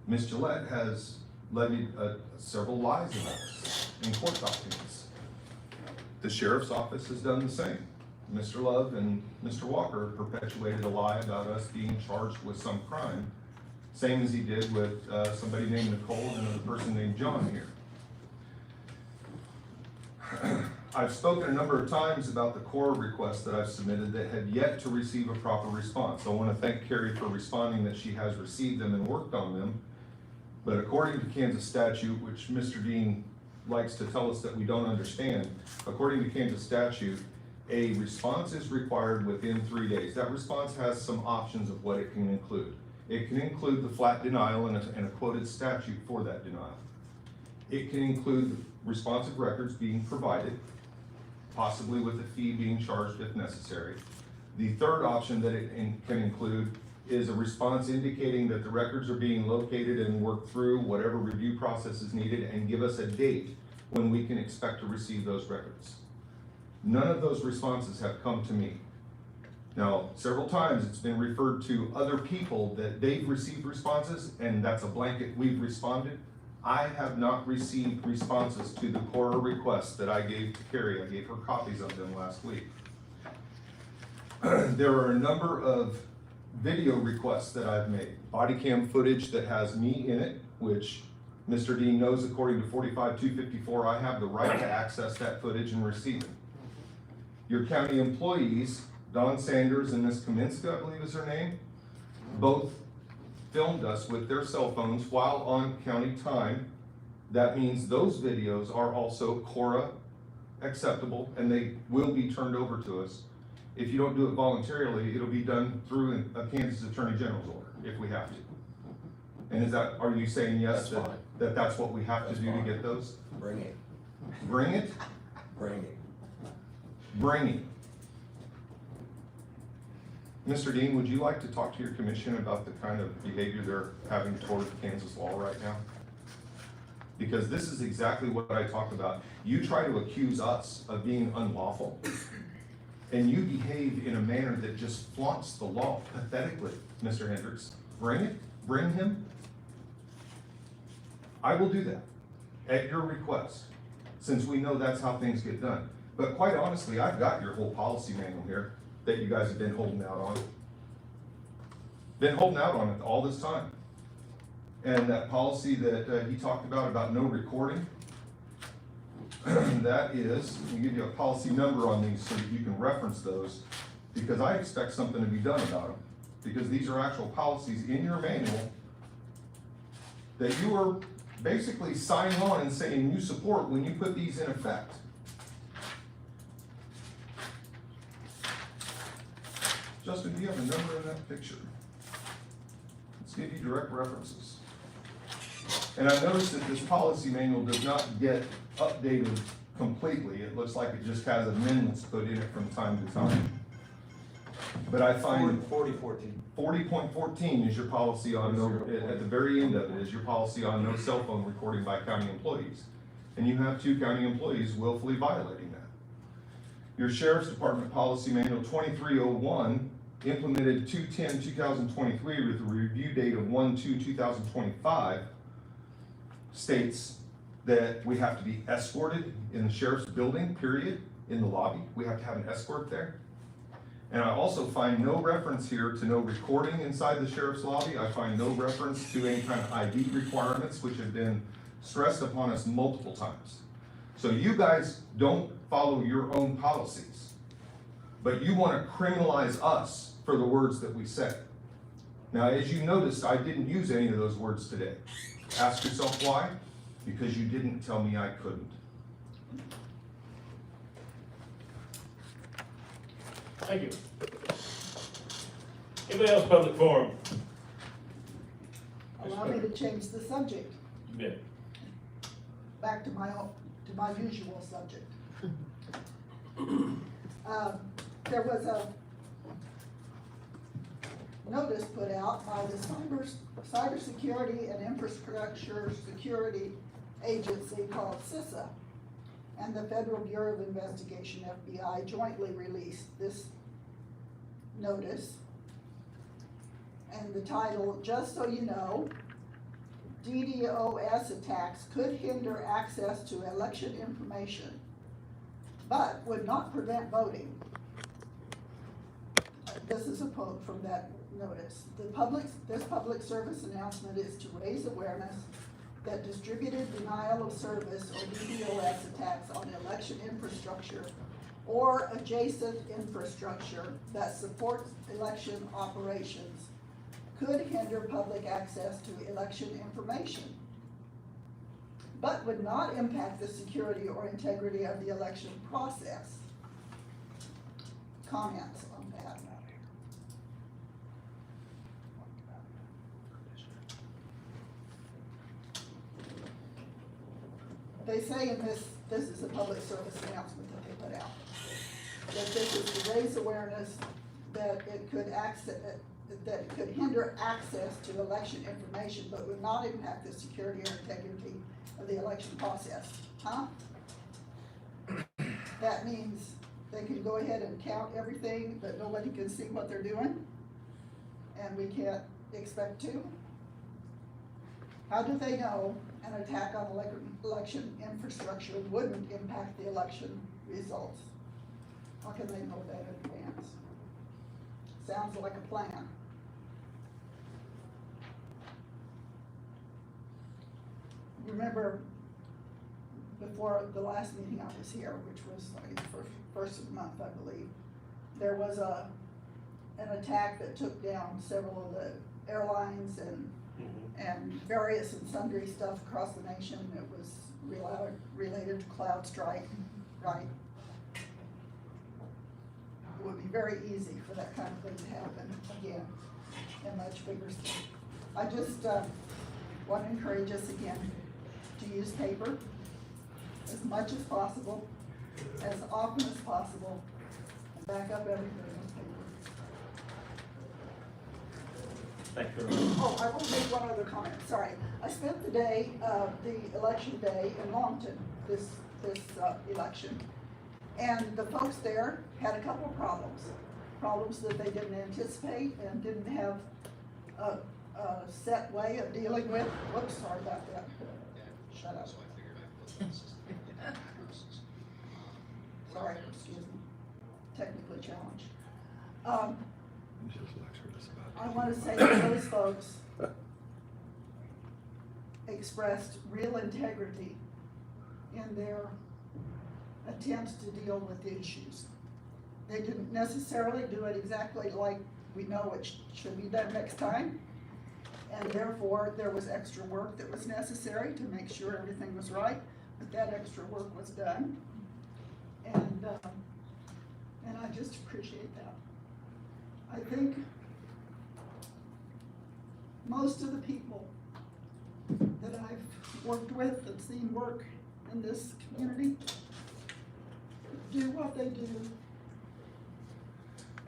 Ms. Gillette has levied several lies about us in court documents. The sheriff's office has done the same. Mr. Love and Mr. Walker perpetuated a lie about us being charged with some crime, same as he did with somebody named Nicole and another person named John here. I've spoken a number of times about the core requests that I've submitted that have yet to receive a proper response. I want to thank Carrie for responding that she has received them and worked on them. But according to Kansas statute, which Mr. Dean likes to tell us that we don't understand, according to Kansas statute, a response is required within 3 days. That response has some options of what it can include. It can include the flat denial and a quoted statute for that denial. It can include responsive records being provided, possibly with a fee being charged if necessary. The third option that it can include is a response indicating that the records are being located and worked through, whatever review process is needed, and give us a date when we can expect to receive those records. None of those responses have come to me. Now, several times it's been referred to other people that they've received responses, and that's a blanket, we've responded. I have not received responses to the core requests that I gave to Carrie. I gave her copies of them last week. There are a number of video requests that I've made. Body cam footage that has me in it, which Mr. Dean knows according to 45-254, I have the right to access that footage and receive it. Your county employees, Don Sanders and Ms. Kaminska, I believe is her name, both filmed us with their cell phones while on county time. That means those videos are also CORA acceptable, and they will be turned over to us. If you don't do it voluntarily, it'll be done through a Kansas Attorney General's order, if we have to. And are you saying yes, that's what we have to do to get those? Bring it. Bring it? Bring it. Bring it. Mr. Dean, would you like to talk to your commission about the kind of behavior they're having toward Kansas law right now? Because this is exactly what I talk about. You try to accuse us of being unlawful, and you behave in a manner that just flaunts the law pathetically, Mr. Hendricks. Bring it, bring him. I will do that at your request, since we know that's how things get done. But quite honestly, I've got your whole policy manual here that you guys have been holding out on. Been holding out on it all this time. And that policy that he talked about no recording, that is, we give you a policy number on these so that you can reference those. because I expect something to be done about them. Because these are actual policies in your manual that you are basically signing on and saying you support when you put these in effect. Justin, do you have a number in that picture? Let's give you direct references. And I noticed that this policy manual does not get updated completely. It looks like it just has amendments put in it from time to time. But I find 40.14 is your policy on no, at the very end of it, is your policy on no cell phone recording by county employees. And you have 2 county employees willfully violating that. Your Sheriff's Department Policy Manual 2301, implemented 2/10/2023 with a review date of 1/2/2025, states that we have to be escorted in the sheriff's building, period, in the lobby. We have to have an escort there. And I also find no reference here to no recording inside the sheriff's lobby. I find no reference to any kind of ID requirements, which have been stressed upon us multiple times. So you guys don't follow your own policies, but you want to criminalize us for the words that we said. Now, as you noticed, I didn't use any of those words today. Ask yourself why? Because you didn't tell me I couldn't. Thank you. Anybody else public forum? Allow me to change the subject, You bet. back to my usual subject. There was a notice put out by the Cybersecurity and Infrastructure Security Agency called CISA, and the Federal Bureau of Investigation, FBI, jointly released this notice. And the title, "Just so you know, DDoS attacks could hinder access to election information, but would not prevent voting." This is a quote from that notice. This public service announcement is to raise awareness that distributed denial of service or DDoS attacks on election infrastructure or adjacent infrastructure that supports election operations could hinder public access to election information, but would not impact the security or integrity of the election process. Comments on that? They say in this is a public service announcement that they put out, that this is to raise awareness that it could hinder access to election information, but would not impact the security or integrity of the election process. Huh? That means they can go ahead and count everything, but nobody can see what they're doing, and we can't expect to? How do they know an attack on election infrastructure wouldn't impact the election results? How can they know that in advance? Sounds like a plan. Remember, before the last meeting I was here, which was like the first of the month, I believe, there was an attack that took down several of the airlines and various and sundry stuff across the nation. It was related to CloudStrike, right? It would be very easy for that kind of thing to happen again, in much bigger scale. I just want to encourage us again to use paper as much as possible, as often as possible, and back up everything with paper. Thank you. Oh, I will make one other comment, sorry. I spent the day, the election day in Longton, this election. And the folks there had a couple of problems that they didn't anticipate and didn't have a set way of dealing with. Whoops, sorry about that. Shut up. Sorry, excuse me. Technically challenged. I want to say that those folks expressed real integrity in their attempts to deal with the issues. They didn't necessarily do it exactly like we know it should be done next time. And therefore, there was extra work that was necessary to make sure everything was right, but that extra work was done. And I just appreciate that. I think most of the people that I've worked with and seen work in this community do what they do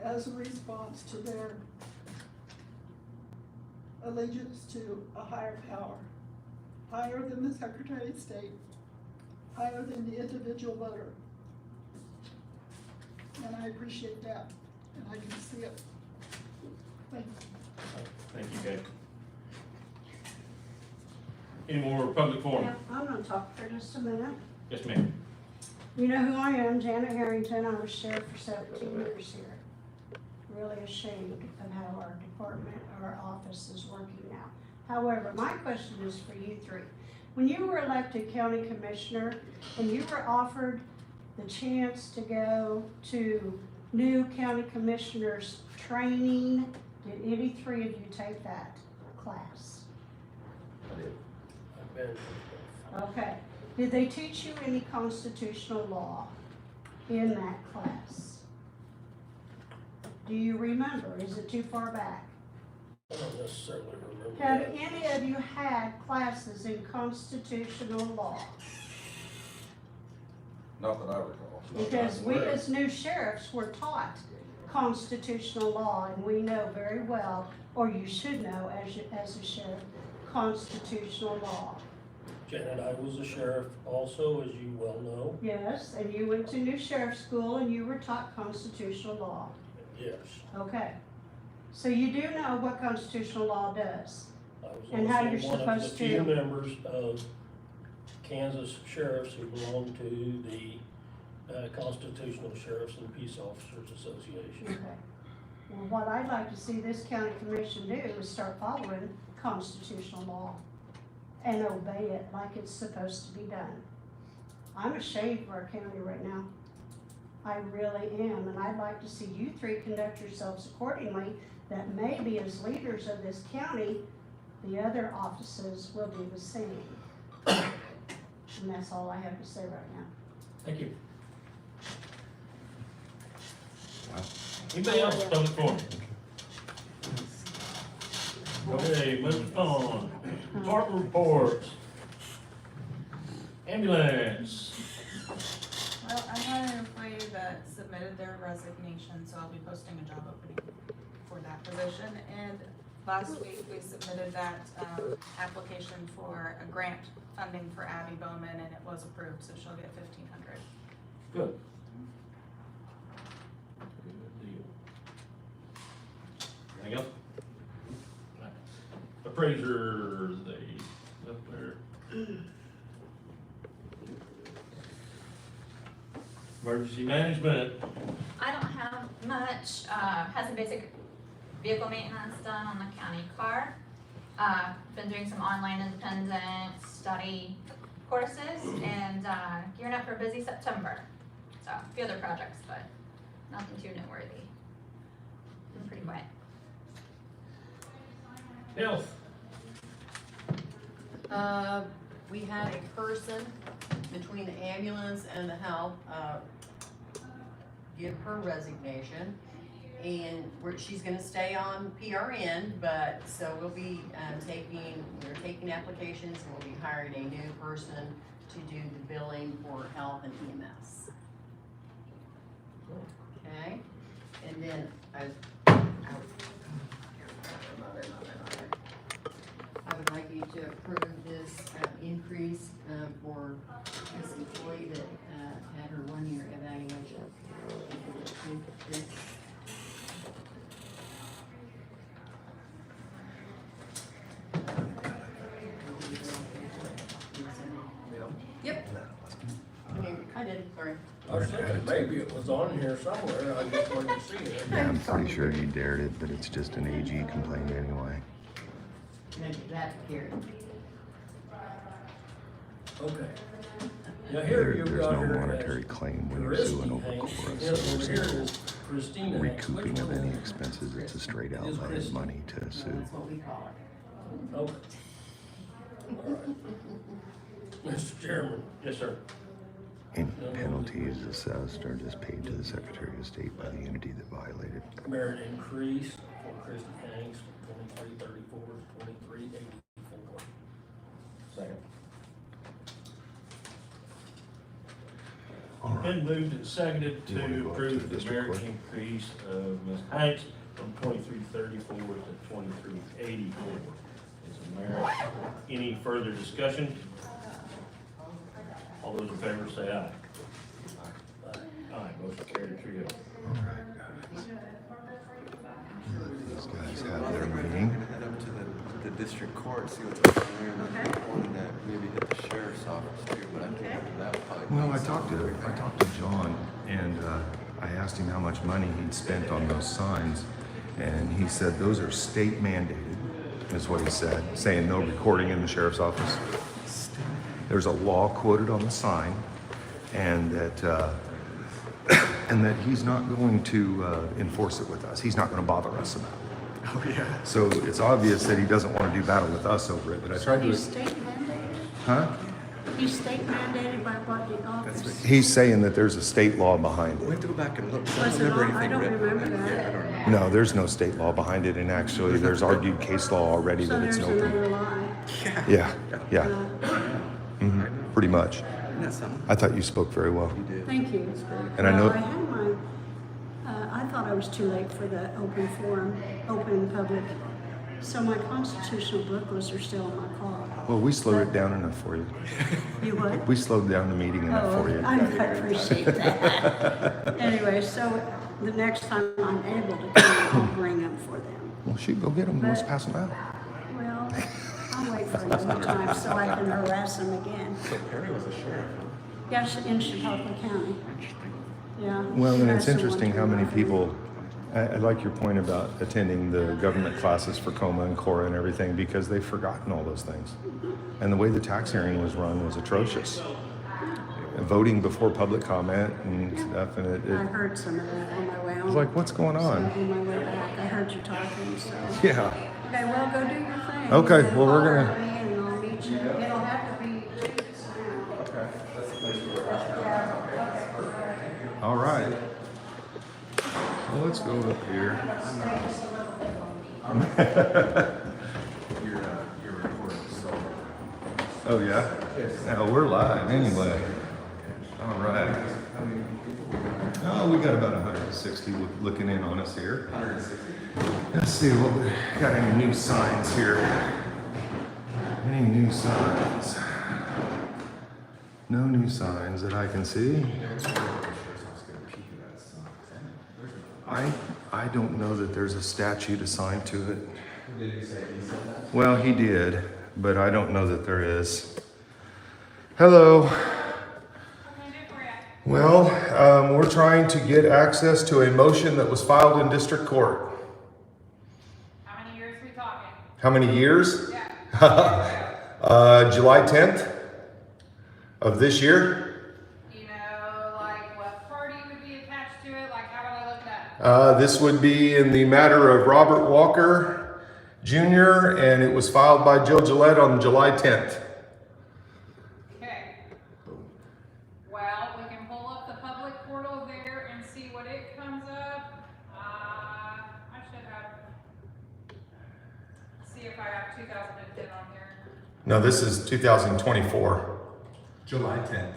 as a response to their allegiance to a higher power, higher than the Secretary of State, higher than the individual voter. And I appreciate that, and I can see it. Thank you. Thank you, Kate. Any more public forum? Yeah, I'm gonna talk for just a minute. Yes, ma'am. You know who I am, Janet Harrington. I was sheriff for 17 years here. Really ashamed of how our department, our office is working now. However, my question is for you three. When you were elected county commissioner and you were offered the chance to go to new county commissioners training, did any three of you take that class? I've been, Okay. Did they teach you any constitutional law in that class? Do you remember? Is it too far back? I don't necessarily remember Have that. any of you had classes in constitutional law? Not that I recall. Because we as new sheriffs were taught constitutional law, and we know very well, or you should know as a sheriff, constitutional law. Janet, I was a sheriff also, as you well know. Yes, and you went to new sheriff school and you were taught constitutional law. Yes. Okay. So you do know what constitutional law does. I was And how also you're one of the supposed few to- members of Kansas sheriffs who belong to the Constitutional Sheriffs and Peace Officers Association. Okay. Well, what I'd like to see this county commission do is start following constitutional law and obey it like it's supposed to be done. I'm ashamed of our county right now. I really am, and I'd like to see you three conduct yourselves accordingly, that maybe as leaders of this county, the other offices will do the same. And that's all I have to say right now. Thank you. Anybody else, public forum? Okay, moving on. Department reports. Ambulance. Well, I had an employee that submitted their resignation, so I'll be posting a job opening for that position. And last week, we submitted that, application for a grant funding for Abby Bowman, and it was approved, so she'll get $1,500. Good. Good deal. Anything else? Appraiser, they up there. Emergency management. I don't have much, had some basic vehicle maintenance done on the county car. Been doing some online independent study courses and, gearing up for a busy September. So, a few other projects, but nothing too noteworthy. Been pretty quiet. Health. We had a person between the ambulance and the health, give her resignation. And she's gonna stay on PRN, but so we'll be, we're taking applications and we'll be hiring a new person to do the billing for health and EMS. Okay, and then I would like you to approve this increase for this employee that had her 1-year evaluation. Yep. I did, sorry. I was thinking maybe it was on here somewhere, I just wanted to see it. Yeah, I'm pretty sure he dared it, but it's just an AG complaint anyway. That carried. Okay. Now here There's you've no got her monetary as claim when you're suing over Hanks, chorus. and So over there's here no is Christina Hanks. Which recouping of one any is- expenses. It's a straight It is outlay of Christie. money to sue. That's what we call it. Okay. All right. Mr. Chairman. Yes, sir. Any penalties assessed are just paid to the Secretary of State by the entity that violated. Merit increase for Christie Hanks, 2334 to 2384. Second. All right. Been moved and seconded You wanna to go up to approve the the district merit court? increase of Ms. Hanks from 2334 to 2384. It's a merit. Any further discussion? All those in favor say aye. Aye, motion carried, trio. All right, guys. These guys have their meeting. Head up to the district court, see what's going on there, and then wanted to maybe hit the sheriff's office too, but I think that would probably. Well, I talked to John, and I asked him how much money he'd spent on those signs, and he said those are state mandated, is what he said, saying no recording in the sheriff's office. There's a law quoted on the sign, and that he's not going to enforce it with us. He's not going to bother us about it. Oh, yeah. So it's obvious that he doesn't want to do battle with us over it. But I tried to. He's state mandated? Huh? He's state mandated by what the office? He's saying that there's a state law behind We'll it. have to go back and look, 'cause I Was don't it remember on? I anything don't written on remember it. that. Yeah, I don't remember. No, there's no state law behind it, and actually, there's argued case law already So that it's there's no. another lie. Yeah, yeah, Uh, pretty much. Isn't that something? I thought you spoke very well. You did. Thank you. And I know- Well, I had my, I thought I was too late for the open forum, open public. So my constitutional booklets are still in my car. Well, we slowed it down enough for you. You what? We slowed down the meeting enough for you. I appreciate that. Anyway, so the next time I'm able to come, I'll bring them for them. Well, shoot, go get them. Let's pass them out. Well, I'll wait for another time so I can harass them again. So Perry was a sheriff, huh? Yes, in Chautauqua County. Yeah. Well, and it's that's the interesting one how many to- people, I like your point about attending the government classes for COMA and CORA and everything, because they've forgotten all those things. And the way the tax hearing was run was atrocious. Voting before public comment and stuff, and I heard some of that on my way home. was like, what's going So on? on my way back, I heard you talking, so. Yeah. Okay, well, go do your thing. Okay, And well, we're holler gonna- at me and I'll meet you. It'll have to be Tuesday. Okay, that's the place where All right. Well, let's go up here. your recording, so. Oh, yeah? Now, we're live anyway. All right. Oh, we got about 160 looking in on us here. 160. Let's see what we got. Any new signs here? Any new signs? No new signs that I can see. I don't know that there's a statute assigned to it. Did he say that? Well, he did, but I don't know that there is. Hello. Well, we're trying to get access to a motion that was filed in district court. How many years we talking? How many years? Yeah. July 10th of this year. Do you know, like, what party would be attached to it? Like, how would I look at that? This would be in the matter of Robert Walker Jr., and it was filed by Joe Gillette on July 10th. Okay. Well, we can pull up the public portal there and see what it comes up. I should have, see if I have 2010 on here. No, this is 2024. July 10th.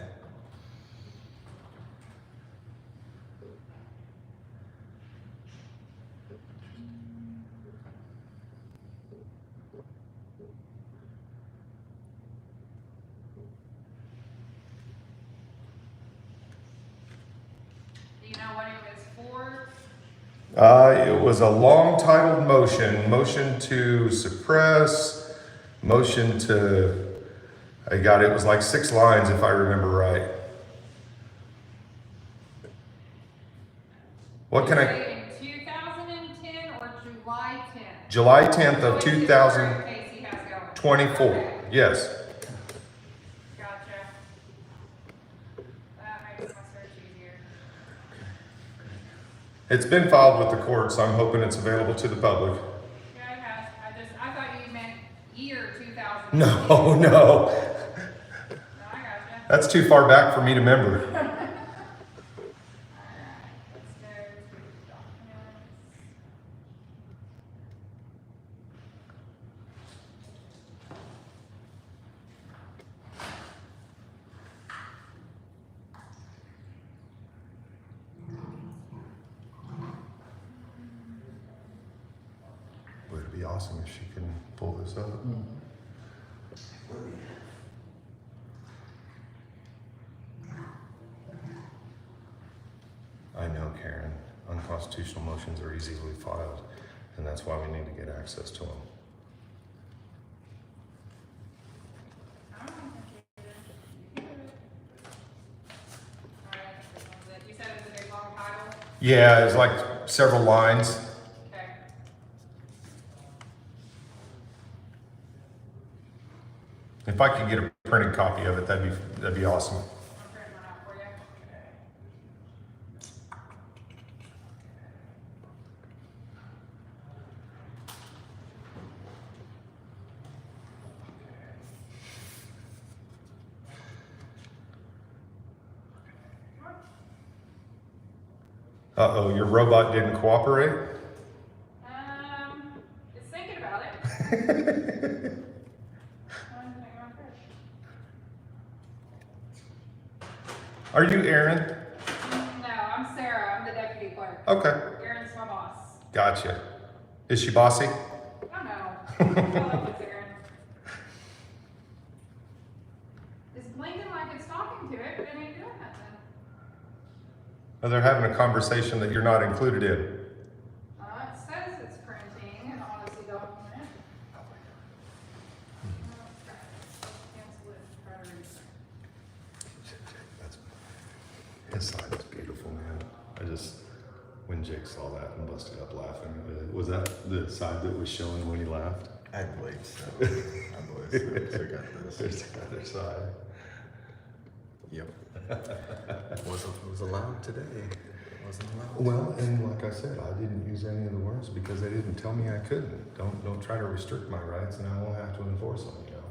Do you know what it was for? It was a long titled motion. Motion to suppress, motion to, it was like 6 lines if I remember right. What can I, In 2010 or July 10th? July 10th of Which is the 2024, current case he has going? Okay, yes. gotcha. It's been filed with the court, so I'm hoping it's available to the public. Yeah, it has. I thought you meant year 2000. No, no. No, I gotcha. That's too far back for me to remember. Alright, let's go to documents. Would it be awesome if she can pull this up? I know, Karen. Unconstitutional motions are easily filed, and that's why we need to get access to them. I don't know if you can do it. Alright, this one's it. You said it's a big long title? Yeah, it's like several lines. Okay. If I could get a printed copy of it, that'd be awesome. I'll print one out for you. Uh-oh, your robot didn't cooperate? It's thinking about it. Are you Aaron? No, I'm Sarah. I'm the deputy clerk. Okay, Aaron's my boss. gotcha. Is she bossy? I don't know. I like it's Aaron. It's blinking like it's talking to it, but it ain't doing nothing. Or they're having a conversation that you're not included in. It says it's printing an Odyssey document. Cancel it, try to restart. His side is beautiful, man. When Jake saw that and busted up laughing, was that the side that was showing when he laughed? I believe so. I believe so. So we got this. There's the other side. Yep. It was allowed today. It wasn't allowed. Well, and like I said, I didn't use any of the words because they didn't tell me I couldn't. Don't try to restrict my rights, and I won't have to enforce them. You know,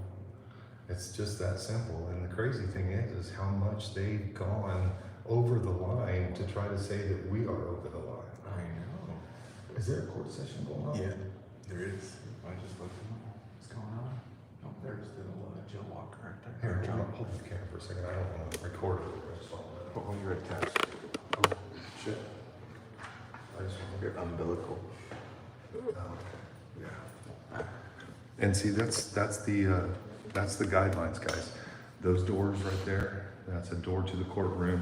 it's just that simple. And the crazy thing is how much they've gone over the line to try to say that we are over the line. I know. Is there a court session going on? Yeah, there is. I just looked at what's going on. Oh, there's the Jill Walker right there. Here, hold the camera for a second. I don't want to record it. I just want to- What when you're attached? Oh, shit. I just want to get Umbilical. Yeah. And see, that's the guidelines, guys. Those doors right there, that's a door to the courtroom,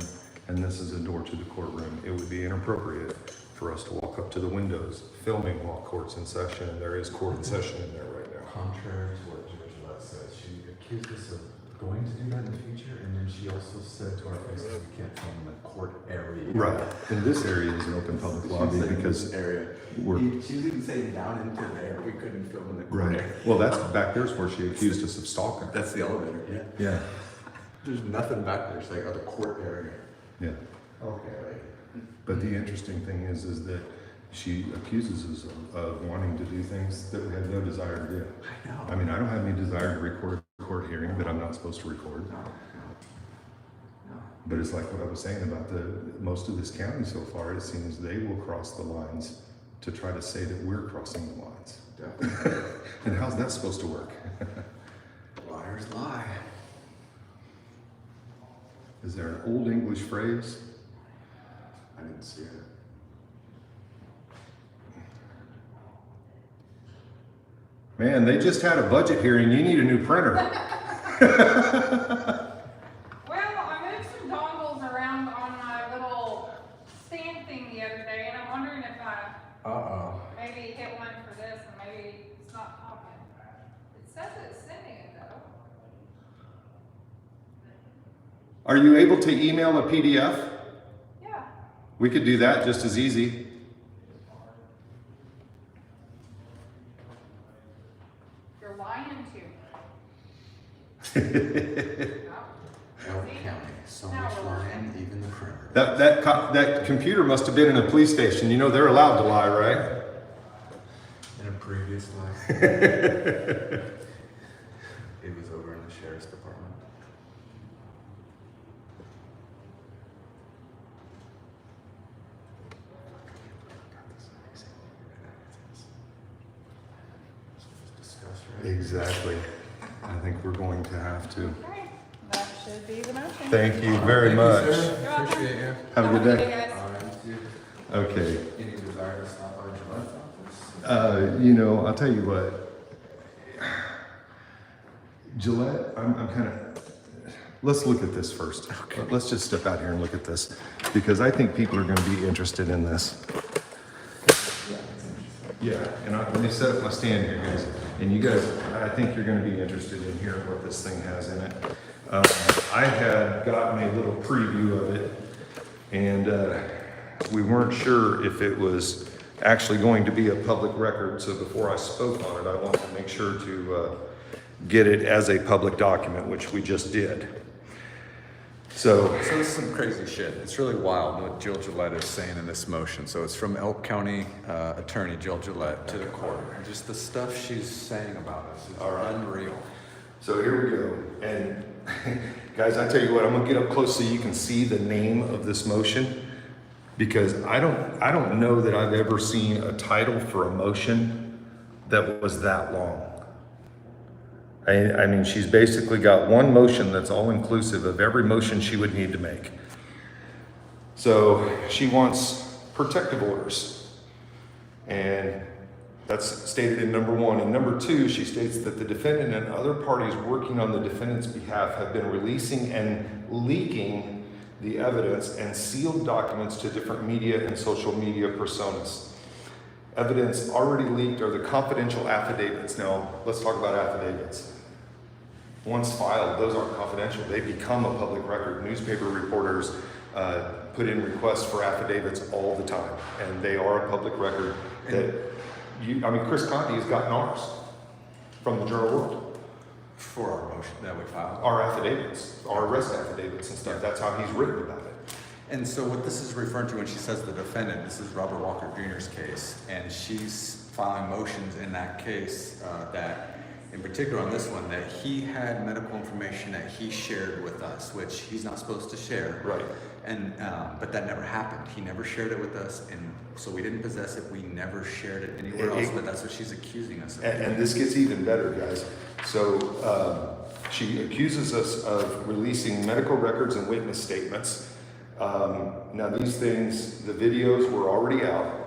and this is a door to the courtroom. It would be inappropriate for us to walk up to the windows filming while court's in session, and there is court in session in there right now. Contrary to what Judge Lett said, she accused us of going to do that in the future, and then she also said to our faces, we can't film in the court area. Right, and this area is an open public lobby because area. we're, She didn't say down into there, we couldn't film in the court right. area. Well, that's back there's where she accused us of stalking. That's the elevator, yeah. Yeah. There's nothing back there, it's like, the court area. Yeah. Okay, right. But the interesting thing is that she accuses us of wanting to do things that we have no desire to do. I know. I mean, I don't have any desire to record a court hearing that I'm not supposed to record. No. But it's like what I was saying about most of this county so far, it seems they will cross the lines to try to say that we're crossing the lines. Definitely. And how's that supposed to work? Liars lie. Is there an old English phrase? I didn't see it. Man, they just had a budget hearing. You need a new printer. Well, I moved some dongles around on my little stand thing the other day, and I'm wondering if I maybe hit one for this, and maybe it's not popping. It says it's sending it though. Are you able to email a PDF? Yeah. We could do that just as easy. You're lying to me. No. Elk County, so much lying, even the criminals. That computer must have been in a police station. You know they're allowed to lie, right? In a previous life. It was over in the sheriff's department. Exactly. I think we're going to have to. Okay, that should be the motion. Thank you very much. Appreciate you. Have a good Hey, day. guys. Okay. Any desire to stop by Gillette office? You know, I'll tell you what. Gillette, I'm kind of. Let's look at this first. Okay. Let's just step out here and look at this because I think people are going to be interested in this. Yeah, and let me set up my stand here, guys. And you guys, I think you're going to be interested in hearing what this thing has in it. I had gotten a little preview of it, and we weren't sure if it was actually going to be a public record. So before I spoke on it, I wanted to make sure to get it as a public document, which we just did. So this is some crazy shit. It's really wild what Jill Gillette is saying in this motion. So it's from Elk County Attorney Jill Gillette to the court. And just the stuff she's saying about us is unreal. So here we go. And guys, I tell you what, I'm gonna get up close so you can see the name of this motion, because I don't know that I've ever seen a title for a motion that was that long. I mean, she's basically got one motion that's all inclusive of every motion she would need to make. So she wants protective orders, and that's stated in number 1. In number 2, she states that the defendant and other parties working on the defendant's behalf have been releasing and leaking the evidence and sealed documents to different media and social media personas. Evidence already leaked are the confidential affidavits. Now, let's talk about affidavits. Once filed, those aren't confidential. They become a public record. Newspaper reporters put in requests for affidavits all the time, and they are a public record. Chris Conti has gotten ours from the Journal World. For our motion that we filed? Our affidavits, our arrest affidavits and stuff. That's how he's written about it. And so what this is referring to when she says the defendant, this is Robert Walker Jr.'s case, and she's filing motions in that case that, in particular on this one, that he had medical information that he shared with us, which he's not supposed to share. Right. And but that never happened. He never shared it with us, and so we didn't possess it. We never shared it anywhere else, but that's what she's accusing us of. And this gets even better, guys. So she accuses us of releasing medical records and witness statements. Now these things, the videos were already out.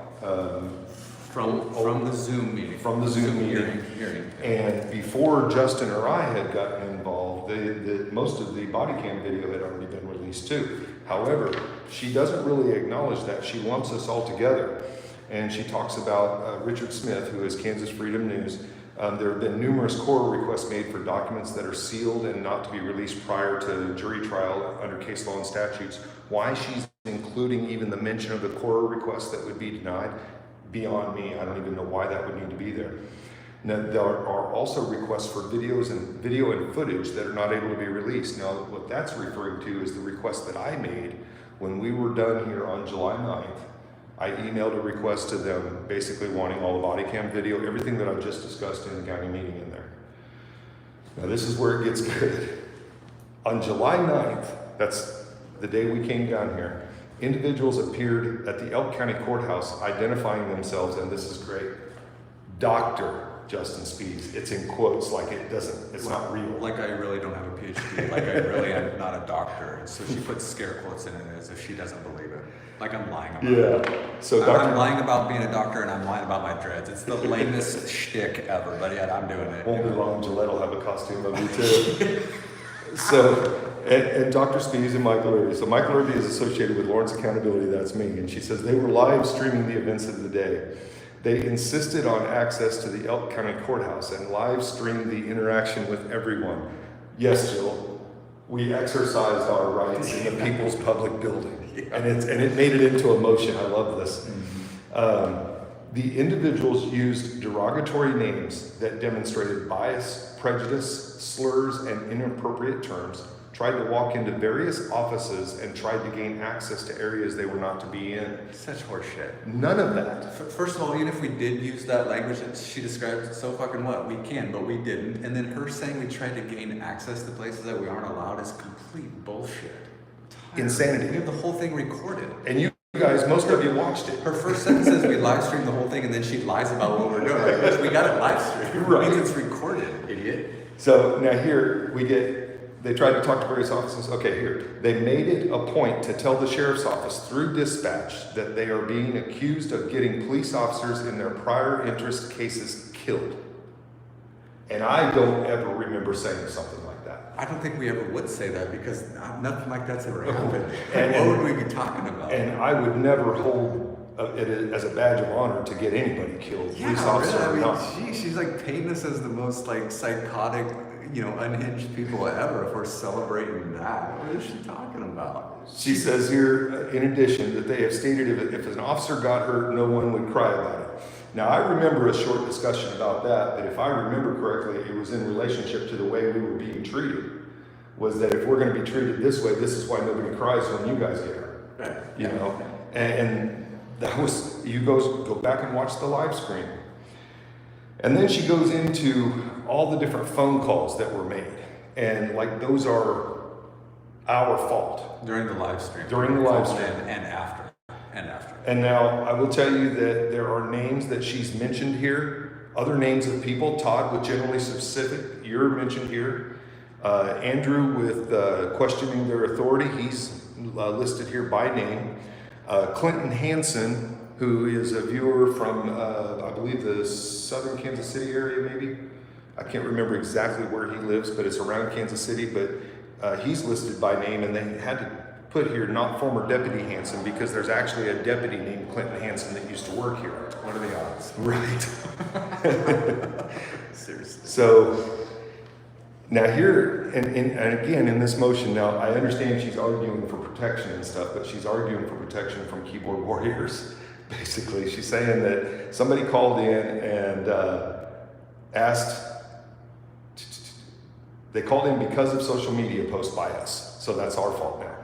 From the Zoom meeting. From the Zoom meeting. Hearing. And before Justin or I had gotten involved, most of the body cam video had already been released too. However, she doesn't really acknowledge that. She lumps us all together. And she talks about Richard Smith, who is Kansas Freedom News. There have been numerous core requests made for documents that are sealed and not to be released prior to jury trial under case law and statutes. Why she's including even the mention of the core requests that would be denied, beyond me. I don't even know why that would need to be there. Now, there are also requests for video and footage that are not able to be released. Now, what that's referring to is the request that I made when we were done here on July 9th. I emailed a request to them basically wanting all the body cam video, everything that I've just discussed in the county meeting in there. Now, this is where it gets good. On July 9th, that's the day we came down here, individuals appeared at the Elk County Courthouse identifying themselves, and this is great, Dr. Justin Spees. It's in quotes, like it's not real. Like I really don't have a PhD, like I really am not a doctor. So she puts scare quotes in it as if she doesn't believe it. Like I'm lying about it. Yeah, so I'm lying about being a doctor and I'm lying about my dreads. It's the lamest shtick ever, but yet I'm doing it. Won't be long, Gillette will have a costume of me too. So, and Dr. Spees and Michael Irby. So Michael Irby is associated with Lawrence Accountability, that's me. And she says they were live streaming the events of the day. They insisted on access to the Elk County Courthouse and live streamed the interaction with everyone. Yes, Jill, we exercised our rights in the people's public building. And it made it into a motion. I love this. The individuals used derogatory names that demonstrated bias, prejudice, slurs, and inappropriate terms, tried to walk into various offices and tried to gain access to areas they were not to be in. Such horseshit. None of that. First of all, even if we did use that language that she described so fucking what, we can, but we didn't. And then her saying we tried to gain access to places that we aren't allowed is complete bullshit. Insanity. We have the whole thing recorded. And you guys, most of you watched it. Her first sentence says we live streamed the whole thing, and then she lies about what we're doing. Which we got it live streamed. Right. It means it's recorded, idiot. So now here we get, they tried to talk to various offices. Okay, here. They made it a point to tell the sheriff's office through dispatch that they are being accused of getting police officers in their prior interest cases killed. And I don't ever remember saying something like that. I don't think we ever would say that because nothing like that's ever happened. And what would we be talking about? And I would never hold it as a badge of honor to get anybody killed, police officer or not. Gee, she's like painting us as the most like psychotic, unhinged people ever if we're celebrating that. What is she talking about? She says here, in addition, that they have stated if an officer got hurt, no one would cry about it. Now, I remember a short discussion about that, but if I remember correctly, it was in relationship to the way we were being treated. Was that if we're going to be treated this way, this is why nobody cries when you guys get hurt. Right. And that was, you go back and watch the live stream. And then she goes into all the different phone calls that were made. And like those are our fault. During the live stream. During the live stream. And after. And now I will tell you that there are names that she's mentioned here, other names of people. Todd with generally specific, you're mentioned here. Andrew with questioning their authority, he's listed here by name. Clinton Hansen, who is a viewer from, I believe, the southern Kansas City area, maybe. I can't remember exactly where he lives, but it's around Kansas City. But he's listed by name, and they had to put here not former Deputy Hansen because there's actually a deputy named Clinton Hansen that used to work here. What are the odds? Right. Seriously. So now here, and again in this motion, now I understand she's arguing for protection and stuff, but she's arguing for protection from keyboard warriors. Basically, she's saying that somebody called in and asked, they called in because of social media posts by us, so that's our fault now,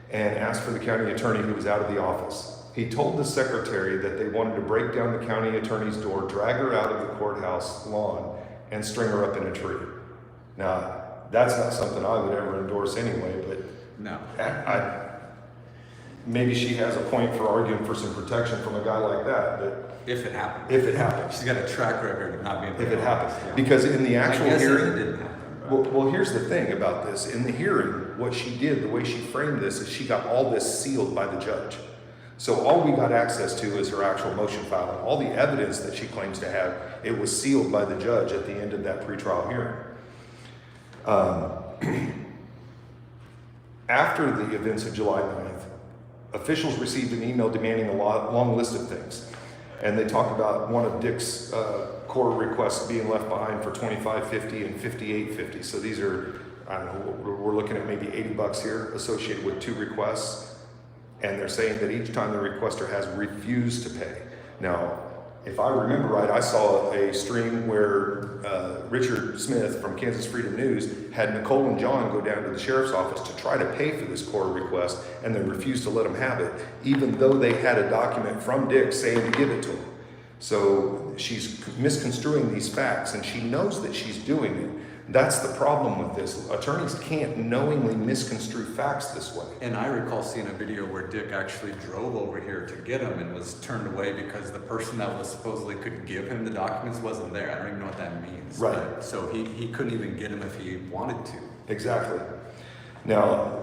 and asked for the county attorney who was out of the office. He told the secretary that they wanted to break down the county attorney's door, drag her out of the courthouse lawn, and string her up in a tree. Now, that's not something I would ever endorse anyway, but no. Maybe she has a point for arguing for some protection from a guy like that, but if it happens. If it happens. She's got a track record of not being. If it happens. Yeah. Because in the actual hearing, it didn't happen. Well, here's the thing about this. In the hearing, what she did, the way she framed this, is she got all this sealed by the judge. So all we got access to is her actual motion file. And all the evidence that she claims to have, it was sealed by the judge at the end of that pretrial hearing. After the events of July 9th, officials received an email demanding a long list of things. And they talk about one of Dick's core requests being left behind for $25.50 and $58.50. So these are, I don't know, we're looking at maybe $80 here associated with 2 requests. And they're saying that each time the requester has refused to pay. Now, if I remember right, I saw a stream where Richard Smith from Kansas Freedom News had Nicole and John go down to the sheriff's office to try to pay for this core request, and they refused to let them have it, even though they had a document from Dick saying to give it to them. So she's misconstruing these facts, and she knows that she's doing it. That's the problem with this. Attorneys can't knowingly misconstrue facts this way. And I recall seeing a video where Dick actually drove over here to get him and was turned away because the person that was supposedly could give him the documents wasn't there. I don't even know what that means. Right. But, so he couldn't even get him if he wanted to. Exactly. Now,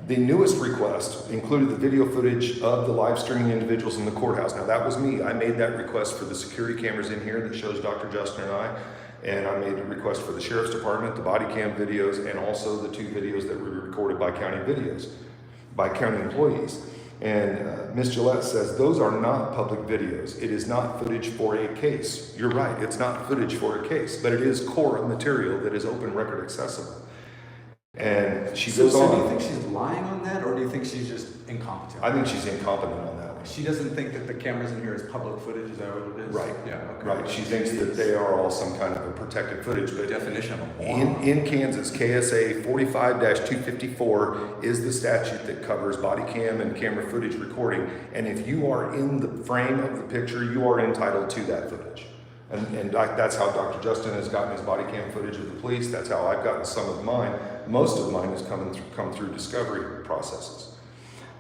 the newest request included the video footage of the live streaming individuals in the courthouse. Now, that was me. I made that request for the security cameras in here that shows Dr. Justin and I. And I made a request for the Sheriff's Department, the body cam videos, and also the 2 videos that were recorded by county employees. And Ms. Gillette says, those are not public videos. It is not footage for a case. You're right, it's not footage for a case, but it is core material that is open record accessible. And she goes on. So do you think she's lying on that, or do you think she's just incompetent? I think she's incompetent on that one. She doesn't think that the cameras in here is public footage, is that what it is? Right. Yeah, okay. Right, she thinks that they are all some kind of a protected footage, but Definition of a in Kansas, KSA 45-254 is the statute that covers body cam and camera footage recording. And if you are in the frame of the picture, you are entitled to that footage. And that's how Dr. Justin has gotten his body cam footage of the police. That's how I've gotten some of mine. Most of mine has come through discovery processes.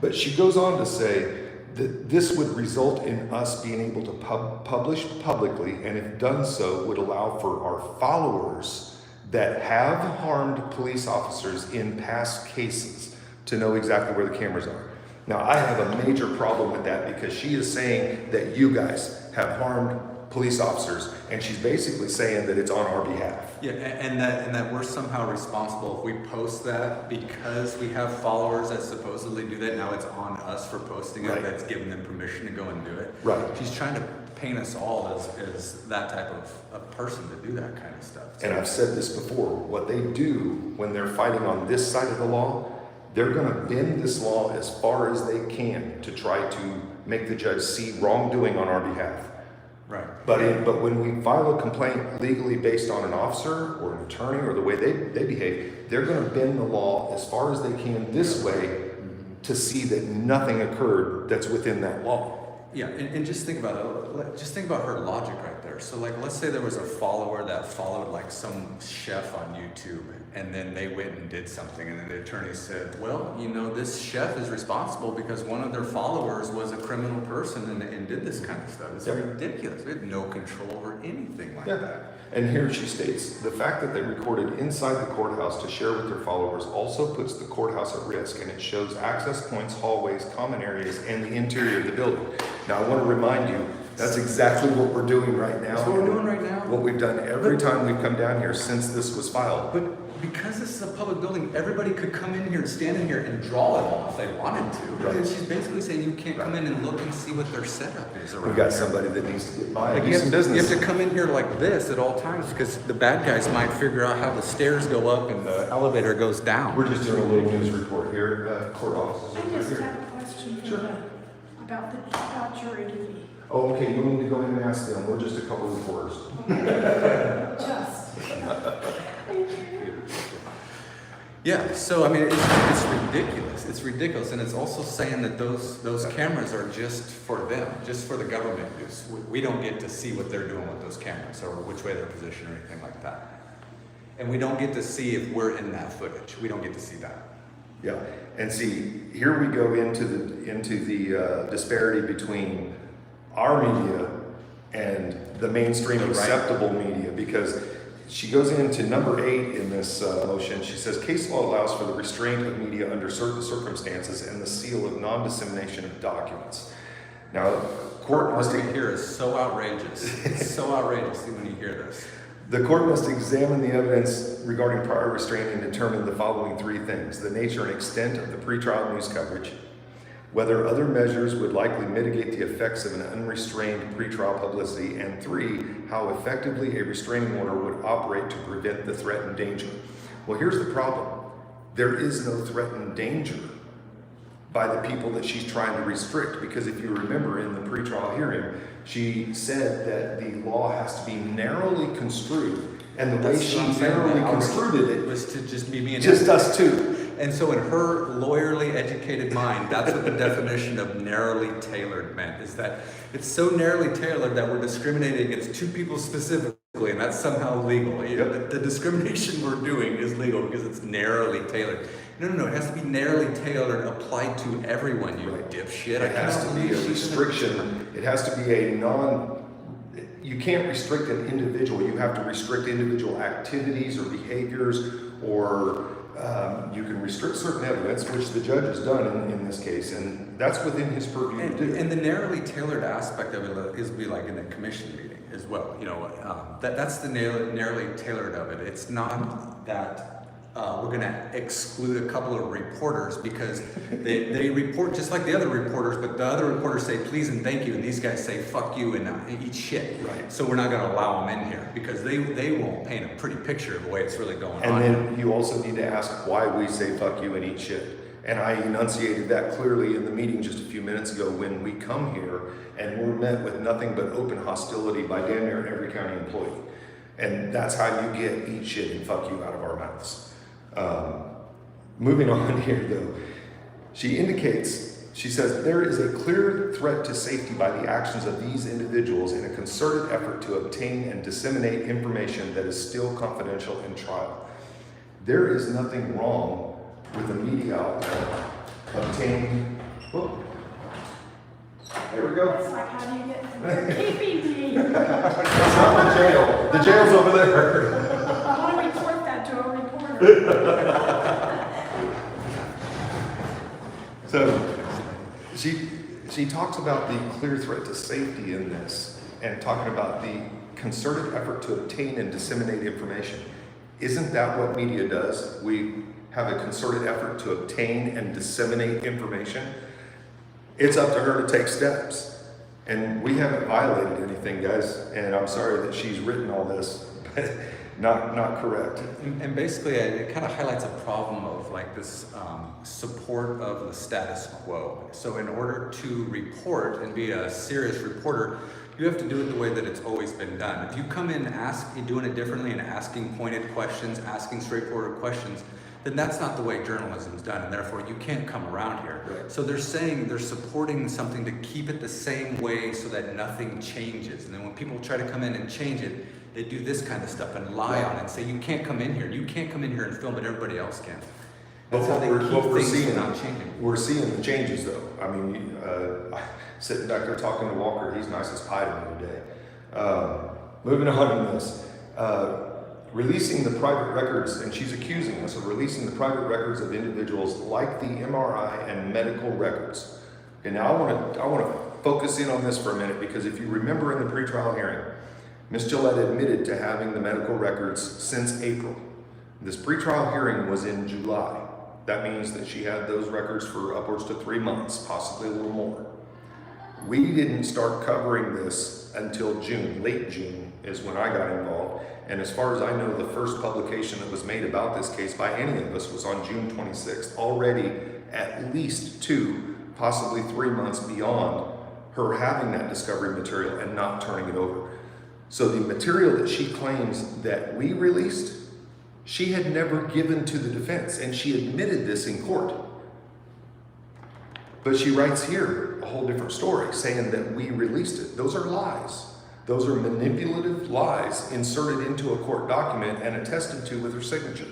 But she goes on to say that this would result in us being able to publish publicly, and if done so, would allow for our followers that have harmed police officers in past cases to know exactly where the cameras are. Now, I have a major problem with that because she is saying that you guys have harmed police officers, and she's basically saying that it's on our behalf. Yeah, and that we're somehow responsible if we post that because we have followers that supposedly do that. Now it's on us for posting it. Right. That's giving them permission to go and do it. Right. She's trying to paint us all as that type of person to do that kind of stuff. And I've said this before, what they do when they're fighting on this side of the law, they're going to bend this law as far as they can to try to make the judge see wrongdoing on our behalf. Right. But when we file a complaint legally based on an officer or an attorney or the way they behave, they're going to bend the law as far as they can this way to see that nothing occurred that's within that law. Yeah, and just think about it. Just think about her logic right there. So, like, let's say there was a follower that followed, like, some chef on YouTube, and then they went and did something, and then the attorney said, well, you know, this chef is responsible because one of their followers was a criminal person and did this kind of stuff. It's ridiculous. We had no control over anything like that. And here she states, the fact that they recorded inside the courthouse to share with their followers also puts the courthouse at risk, and it shows access points, hallways, common areas, and the interior of the building. Now, I want to remind you, that's exactly what we're doing right now. That's what we're doing right now. What we've done every time we've come down here since this was filed. But because this is a public building, everybody could come in here and stand in here and draw it all if they wanted to. Right. And she's basically saying you can't come in and look and see what their setup is around We've got here. somebody that needs to get by and Like do some business. you have to come in here like this at all times because the bad guys might figure out how the stairs go up and the elevator goes down. We're just doing a little news report here. Court office is I over just here. have a question about jury duty. Oh, okay, you need to go in and ask them. We're just a couple of reporters. Just. Yeah, so I mean, it's ridiculous. It's ridiculous, and it's also saying that those cameras are just for them, just for the government use. We don't get to see what they're doing with those cameras or which way they're positioned or anything like that. And we don't get to see if we're in that footage. We don't get to see that. Yeah, and see, here we go into the disparity between our media and the mainstream acceptable media, because she goes into number 8 in this motion. She says, case law allows for the restraint of media under certain circumstances and the seal of non-dissemination of documents. Now, court must here is so outrageous. It's so outrageous when you hear this. The court must examine the evidence regarding prior restraint and determine the following 3 things: the nature and extent of the pretrial news coverage, whether other measures would likely mitigate the effects of an unrestrained pretrial publicity, and 3, how effectively a restraining order would operate to prevent the threatened danger. Well, here's the problem. There is no threatened danger by the people that she's trying to restrict, because if you remember in the pretrial hearing, she said that the law has to be narrowly construed, and the way she narrowly construed it was to just be being just us two. And so in her lawyerly educated mind, that's what the definition of narrowly tailored meant, is that it's so narrowly tailored that we're discriminating against 2 people specifically, and that's somehow legal. You know, the discrimination we're doing is legal because it's narrowly tailored. No, it has to be narrowly tailored, applied to everyone, you dipshit. It has to be a restriction. It has to be a you can't restrict an individual. You have to restrict individual activities or behaviors, or you can restrict certain evidence, which the judge has done in this case, and that's within his purview to do. And the narrowly tailored aspect of it is be like in a commission meeting as well. You know, that's the narrowly tailored of it. It's not that we're going to exclude a couple of reporters because they report just like the other reporters, but the other reporters say please and thank you, and these guys say fuck you and eat shit. Right. So we're not going to allow them in here because they won't paint a pretty picture of the way it's really going on. And then you also need to ask why we say fuck you and eat shit. And I enunciated that clearly in the meeting just a few minutes ago when we come here and we're met with nothing but open hostility by damn near every county employee. And that's how you get eat shit and fuck you out of our mouths. Moving on here though, she says, there is a clear threat to safety by the actions of these individuals in a concerted effort to obtain and disseminate information that is still confidential in trial. There is nothing wrong with the media outlet obtaining, there we go. It's like, how do you get, they're keeping me. It's not the jail. The jail's over there. I want to report that to a reporter. So she talks about the clear threat to safety in this and talking about the concerted effort to obtain and disseminate information. Isn't that what media does? We have a concerted effort to obtain and disseminate information. It's up to her to take steps. And we haven't violated anything, guys. And I'm sorry that she's written all this, but not correct. And basically, it kind of highlights a problem of like this support of the status quo. So in order to report and be a serious reporter, you have to do it the way that it's always been done. If you come in doing it differently and asking pointed questions, asking straightforward questions, then that's not the way journalism is done, and therefore you can't come around here. Right. So they're saying they're supporting something to keep it the same way so that nothing changes. And then when people try to come in and change it, they do this kind of stuff and lie on it and say, you can't come in here. You can't come in here and film it, everybody else can. But That's how they keep we're things seeing, from not changing. we're seeing the changes though. I mean, sitting back there talking to Walker, he's nice as pie to me today. Moving on in this. Releasing the private records, and she's accusing us of releasing the private records of individuals like the MRI and medical records. Okay, now I want to focus in on this for a minute, because if you remember in the pretrial hearing, Ms. Gillette admitted to having the medical records since April. This pretrial hearing was in July. That means that she had those records for upwards to 3 months, possibly a little more. We didn't start covering this until June, late June is when I got involved. And as far as I know, the first publication that was made about this case by any of us was on June 26th, already at least 2, possibly 3 months beyond her having that discovery material and not turning it over. So the material that she claims that we released, she had never given to the defense, and she admitted this in court. But she writes here a whole different story, saying that we released it. Those are lies. Those are manipulative lies inserted into a court document and attested to with her signature.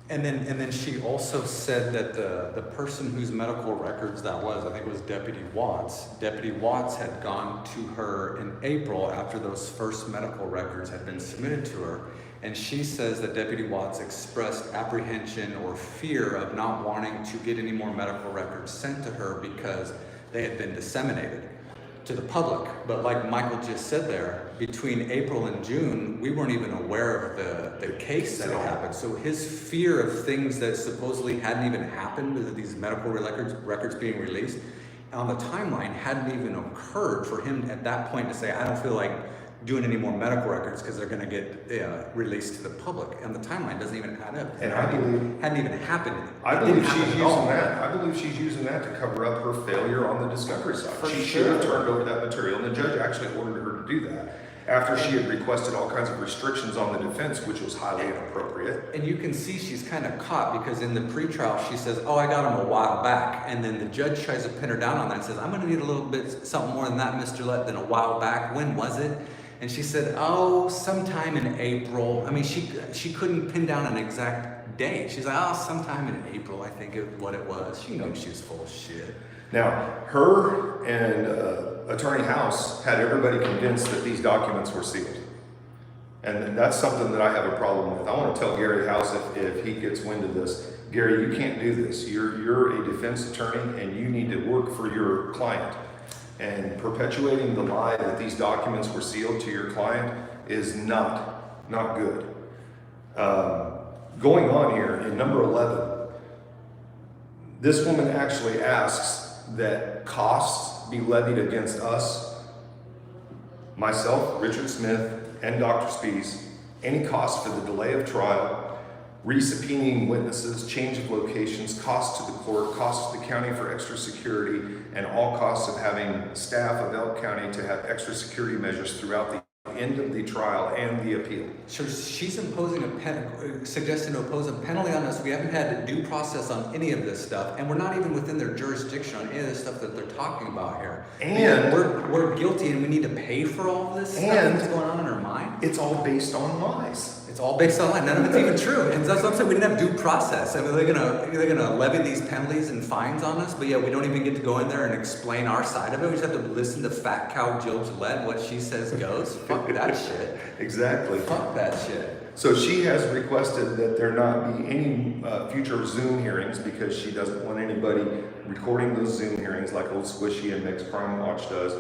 And then she also said that the person whose medical records that was, I think it was Deputy Watts had gone to her in April after those first medical records had been submitted to her. And she says that Deputy Watts expressed apprehension or fear of not wanting to get any more medical records sent to her because they had been disseminated to the public. But like Michael just said there, between April and June, we weren't even aware of the case that had happened. So his fear of things that supposedly hadn't even happened, these medical records being released, on the timeline hadn't even occurred for him at that point to say, I don't feel like doing any more medical records because they're going to get released to the public. And the timeline doesn't even add up. And I believe hadn't even happened. I believe she's using that. I believe she's using that to cover up her failure on the discovery side. She should have turned over that material, and the judge actually ordered her to do that after she had requested all kinds of restrictions on the defense, which was highly inappropriate. And you can see she's kind of caught, because in the pretrial she says, oh, I got him a while back. And then the judge tries to pin her down on that and says, I'm going to need a little bit, something more than that, Mr. Gillette, than a while back. When was it? And she said, oh, sometime in April. I mean, she couldn't pin down an exact date. She's like, oh, sometime in April, I think what it was. She knew she was full of shit. Now, her and Attorney House had everybody convinced that these documents were sealed. And that's something that I have a problem with. I want to tell Gary House, if he gets wind of this, Gary, you can't do this. You're a defense attorney, and you need to work for your client. And perpetuating the lie that these documents were sealed to your client is not good. Going on here in number 11, this woman actually asks that costs be levied against us, myself, Richard Smith, and Dr. Spees, any cost for the delay of trial, resubpoenaing witnesses, change of locations, costs to the court, costs to the county for extra security, and all costs of having staff of Elk County to have extra security measures throughout the end of the trial and the appeal. So she's imposing suggesting to impose a penalty on us. We haven't had due process on any of this stuff, and we're not even within their jurisdiction on any of the stuff that they're talking about here. And we're guilty, and we need to pay for all of this stuff that's going on in our mind. It's all based on lies. It's all based on lies. None of it's even true. And that's what I'm saying. We didn't have due process. I mean, they're gonna levy these penalties and fines on us, but yeah, we don't even get to go in there and explain our side of it. We just have to listen to Fat Cow Jill Gillette. What she says goes. Fuck that shit. Exactly. Fuck that shit. So she has requested that there not be any future Zoom hearings because she doesn't want anybody recording those Zoom hearings like Old Squishy and Mixed Crime Watch does.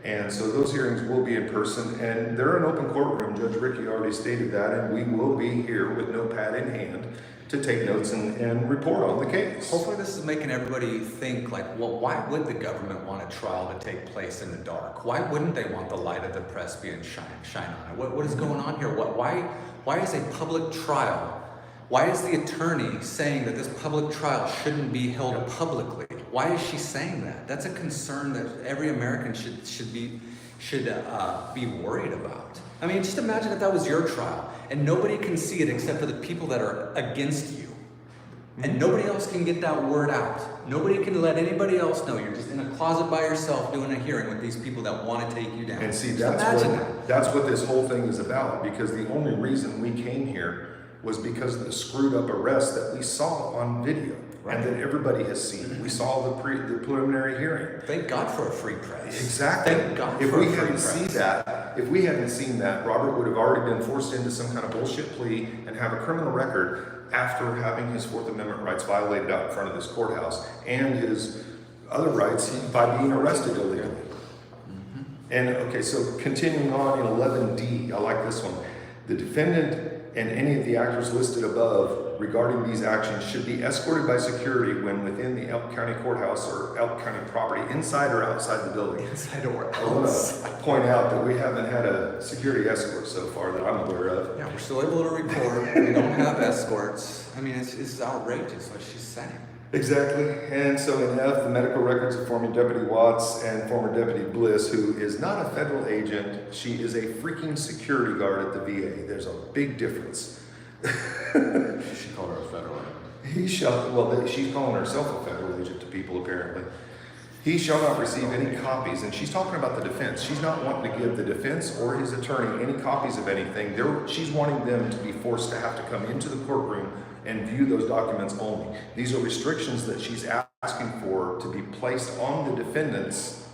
And so those hearings will be in person, and they're an open courtroom. Judge Ricky already stated that, and we will be here with notepad in hand to take notes and report on the case. Hopefully this is making everybody think like, well, why would the government want a trial to take place in the dark? Why wouldn't they want the light of the press being shine on it? What is going on here? Why is a public trial? Why is the attorney saying that this public trial shouldn't be held publicly? Why is she saying that? That's a concern that every American should be worried about. I mean, just imagine if that was your trial and nobody can see it except for the people that are against you. And nobody else can get that word out. Nobody can let anybody else know. You're just in a closet by yourself doing a hearing with these people that want to take you down. And see, that's what this whole thing is about, because the only reason we came here was because of the screwed up arrest that we saw on video. Right. And that everybody has seen. We saw the preliminary hearing. Thank God for a free press. Exactly. Thank God if for we a free hadn't press. if we hadn't seen that, Robert would have already been forced into some kind of bullshit plea and have a criminal record after having his Fourth Amendment rights violated out in front of this courthouse and his other rights by being arrested illegally. Mm-hmm. And okay, so continuing on in 11D, I like this one. The defendant and any of the actors listed above regarding these actions should be escorted by security when within the Elk County Courthouse or Elk County property, inside or outside the building. Inside or outside. I want to point out that we haven't had a security escort so far that I'm aware of. Yeah, we're still able to record. We don't have escorts. I mean, it's outrageous what she's saying. Exactly. And so in F, the medical records of former Deputy Watts and former Deputy Bliss, who is not a federal agent, she is a freaking security guard at the VA. There's a big difference. She called her a federal agent. She's calling herself a federal agent to people apparently. He shall not receive any copies, and she's talking about the defense. She's not wanting to give the defense or his attorney any copies of anything. She's wanting them to be forced to have to come into the courtroom and view those documents only. These are restrictions that she's asking for to be placed on the defendants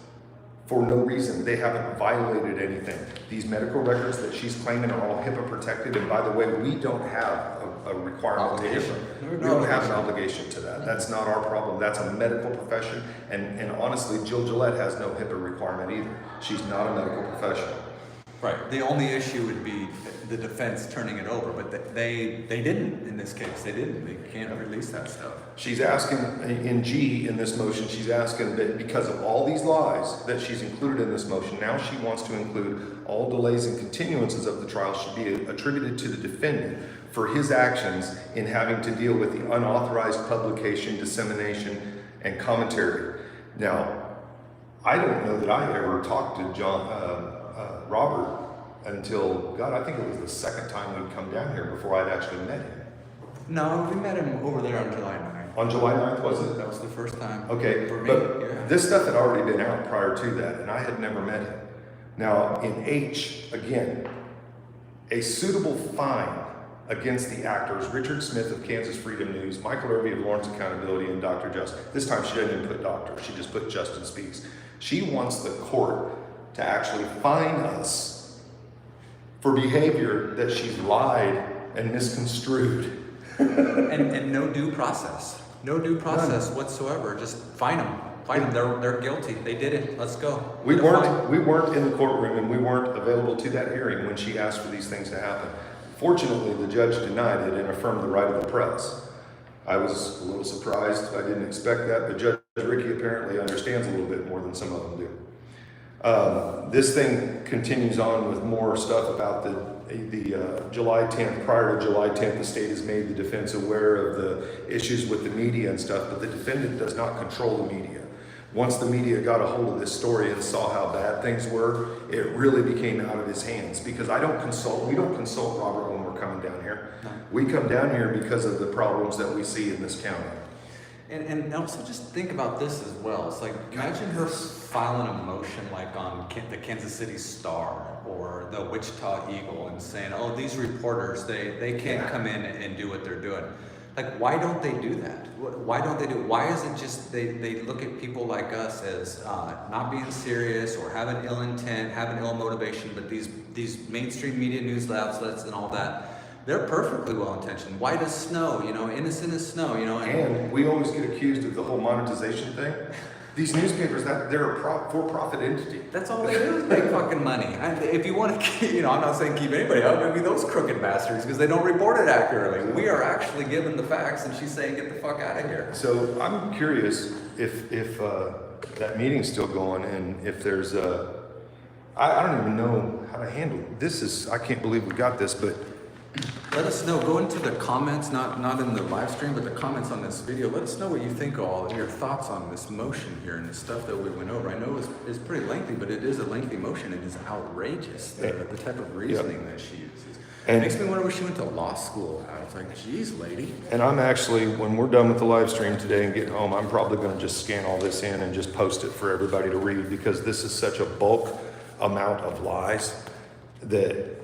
for no reason. They haven't violated anything. These medical records that she's claiming are all HIPAA protected, and by the way, we don't have a requirement to HIPAA. We don't have an obligation to that. That's not our problem. That's a medical profession, and honestly, Jill Gillette has no HIPAA requirement either. She's not a medical professional. Right. The only issue would be the defense turning it over, but they didn't in this case. They didn't. They can't release that stuff. She's asking in G in this motion, she's asking that because of all these lies that she's included in this motion, now she wants to include all delays and continuances of the trial should be attributed to the defendant for his actions in having to deal with the unauthorized publication, dissemination, and commentary. Now, I don't know that I ever talked to Robert until, God, I think it was the second time we'd come down here before I'd actually met him. No, we met him over there on July 9th. On July 9th, was it? That was the first time. Okay, For me, but yeah. this stuff had already been out prior to that, and I had never met him. Now, in H, again, a suitable fine against the actors, Richard Smith of Kansas Freedom News, Michael Irvey of Lawrence Accountability, and Dr. Justin. This time she didn't even put doctor, she just put Justin Speaks. She wants the court to actually fine us for behavior that she's lied and misconstrued. and no due process. No due process whatsoever. Just fine them. Fine them. They're guilty. They did it. Let's go. We weren't in the courtroom and we weren't available to that hearing when she asked for these things to happen. Fortunately, the judge denied it and affirmed the right of the press. I was a little surprised. I didn't expect that, but Judge Ricky apparently understands a little bit more than some of them do. This thing continues on with more stuff about the July 10th. Prior to July 10th, the state has made the defense aware of the issues with the media and stuff, but the defendant does not control the media. Once the media got a hold of this story and saw how bad things were, it really became out of his hands, because we don't consult Robert when we're coming down here. We come down here because of the problems that we see in this county. And also just think about this as well. It's like, imagine her filing a motion like on the Kansas City Star or the Wichita Eagle and saying, oh, these reporters, they can't come in and do what they're doing. Like, why don't they do that? Why don't they do it? Why is it just they look at people like us as not being serious or having ill intent, having ill motivation, but these mainstream media news outlets and all that, they're perfectly well-intentioned. White as snow, innocent as snow, And we always get accused of the whole monetization thing. These newspapers, they're a for-profit entity. That's all they do is make fucking money. If you want to, I'm not saying keep anybody out, maybe those crooked bastards, because they don't report it accurately. We are actually given the facts, and she's saying get the fuck out of here. So I'm curious if that meeting's still going, and if there's I don't even know how to handle it. I can't believe we got this, but let us know. Go into the comments, not in the live stream, but the comments on this video. Let us know what you think, all your thoughts on this motion here and the stuff that we went over. I know it's pretty lengthy, but it is a lengthy motion. It is outrageous, the type of reasoning that she uses. It makes me wonder what she went to law school at. It's like, geez, lady. And I'm actually, when we're done with the live stream today and get home, I'm probably going to just scan all this in and just post it for everybody to read, because this is such a bulk amount of lies that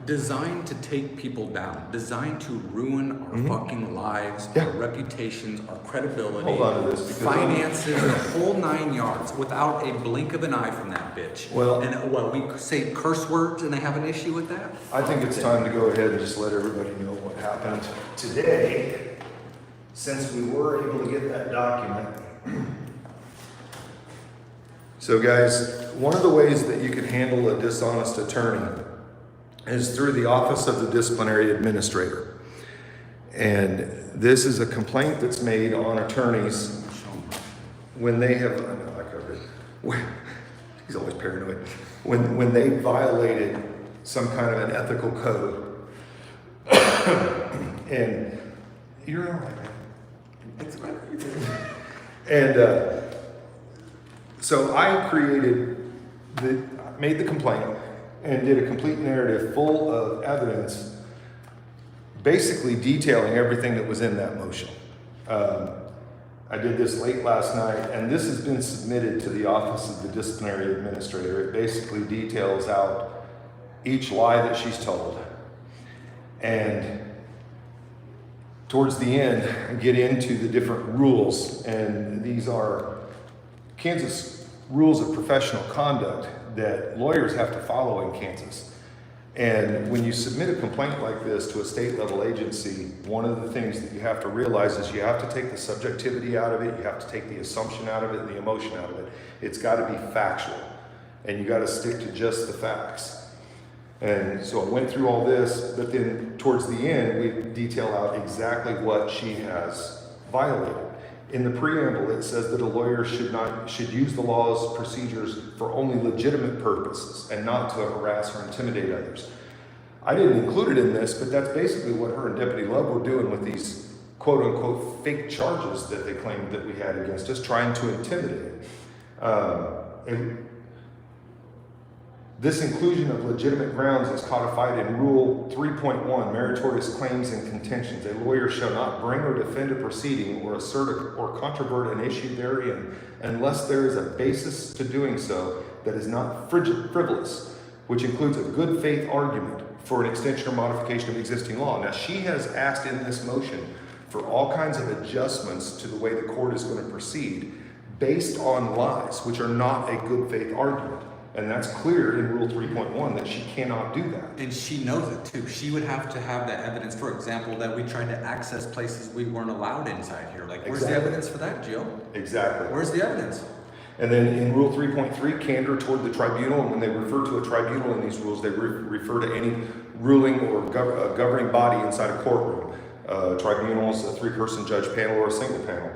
designed to take people down, designed to ruin our fucking lives, our reputations, our credibility, hold on to this, finances, the whole 9 yards, without a blink of an eye from that bitch. Well, and we say curse words and they have an issue with that? I think it's time to go ahead and just let everybody know what happened today, since we were able to get that document. So guys, one of the ways that you can handle a dishonest attorney is through the Office of the Disciplinary Administrator. And this is a complaint that's made on attorneys when they have, I know I covered it. He's always paranoid. When they violated some kind of an ethical code. And you're all right, man. It's right. And so I made the complaint and did a complete narrative full of evidence, basically detailing everything that was in that motion. I did this late last night, and this has been submitted to the Office of the Disciplinary Administrator. It basically details out each lie that she's told. And towards the end, I get into the different rules, and these are Kansas rules of professional conduct that lawyers have to follow in Kansas. And when you submit a complaint like this to a state level agency, one of the things that you have to realize is you have to take the subjectivity out of it, you have to take the assumption out of it, and the emotion out of it. It's got to be factual, and you got to stick to just the facts. And so I went through all this, but then towards the end, we detail out exactly what she has violated. In the preamble, it says that a lawyer should use the law's procedures for only legitimate purposes and not to harass or intimidate others. I didn't include it in this, but that's basically what her and Deputy Love were doing with these quote-unquote fake charges that they claimed that we had against us, trying to intimidate. This inclusion of legitimate grounds is codified in Rule 3.1, Meritorious Claims and Contentions. A lawyer shall not bring or defend a proceeding or assert or controvert an issue therein unless there is a basis to doing so that is not frivolous, which includes a good faith argument for an extension or modification of existing law. Now, she has asked in this motion for all kinds of adjustments to the way the court is going to proceed based on lies, which are not a good faith argument. And that's clear in Rule 3.1 that she cannot do that. And she knows it too. She would have to have the evidence, for example, that we tried to access places we weren't allowed inside here. Like, where's the evidence for that, Jill? Exactly. Where's the evidence? And then in Rule 3.3, candor toward the tribunal. And when they refer to a tribunal in these rules, they refer to any ruling or governing body inside a courtroom. Tribunals, a 3-person judge panel or a single panel.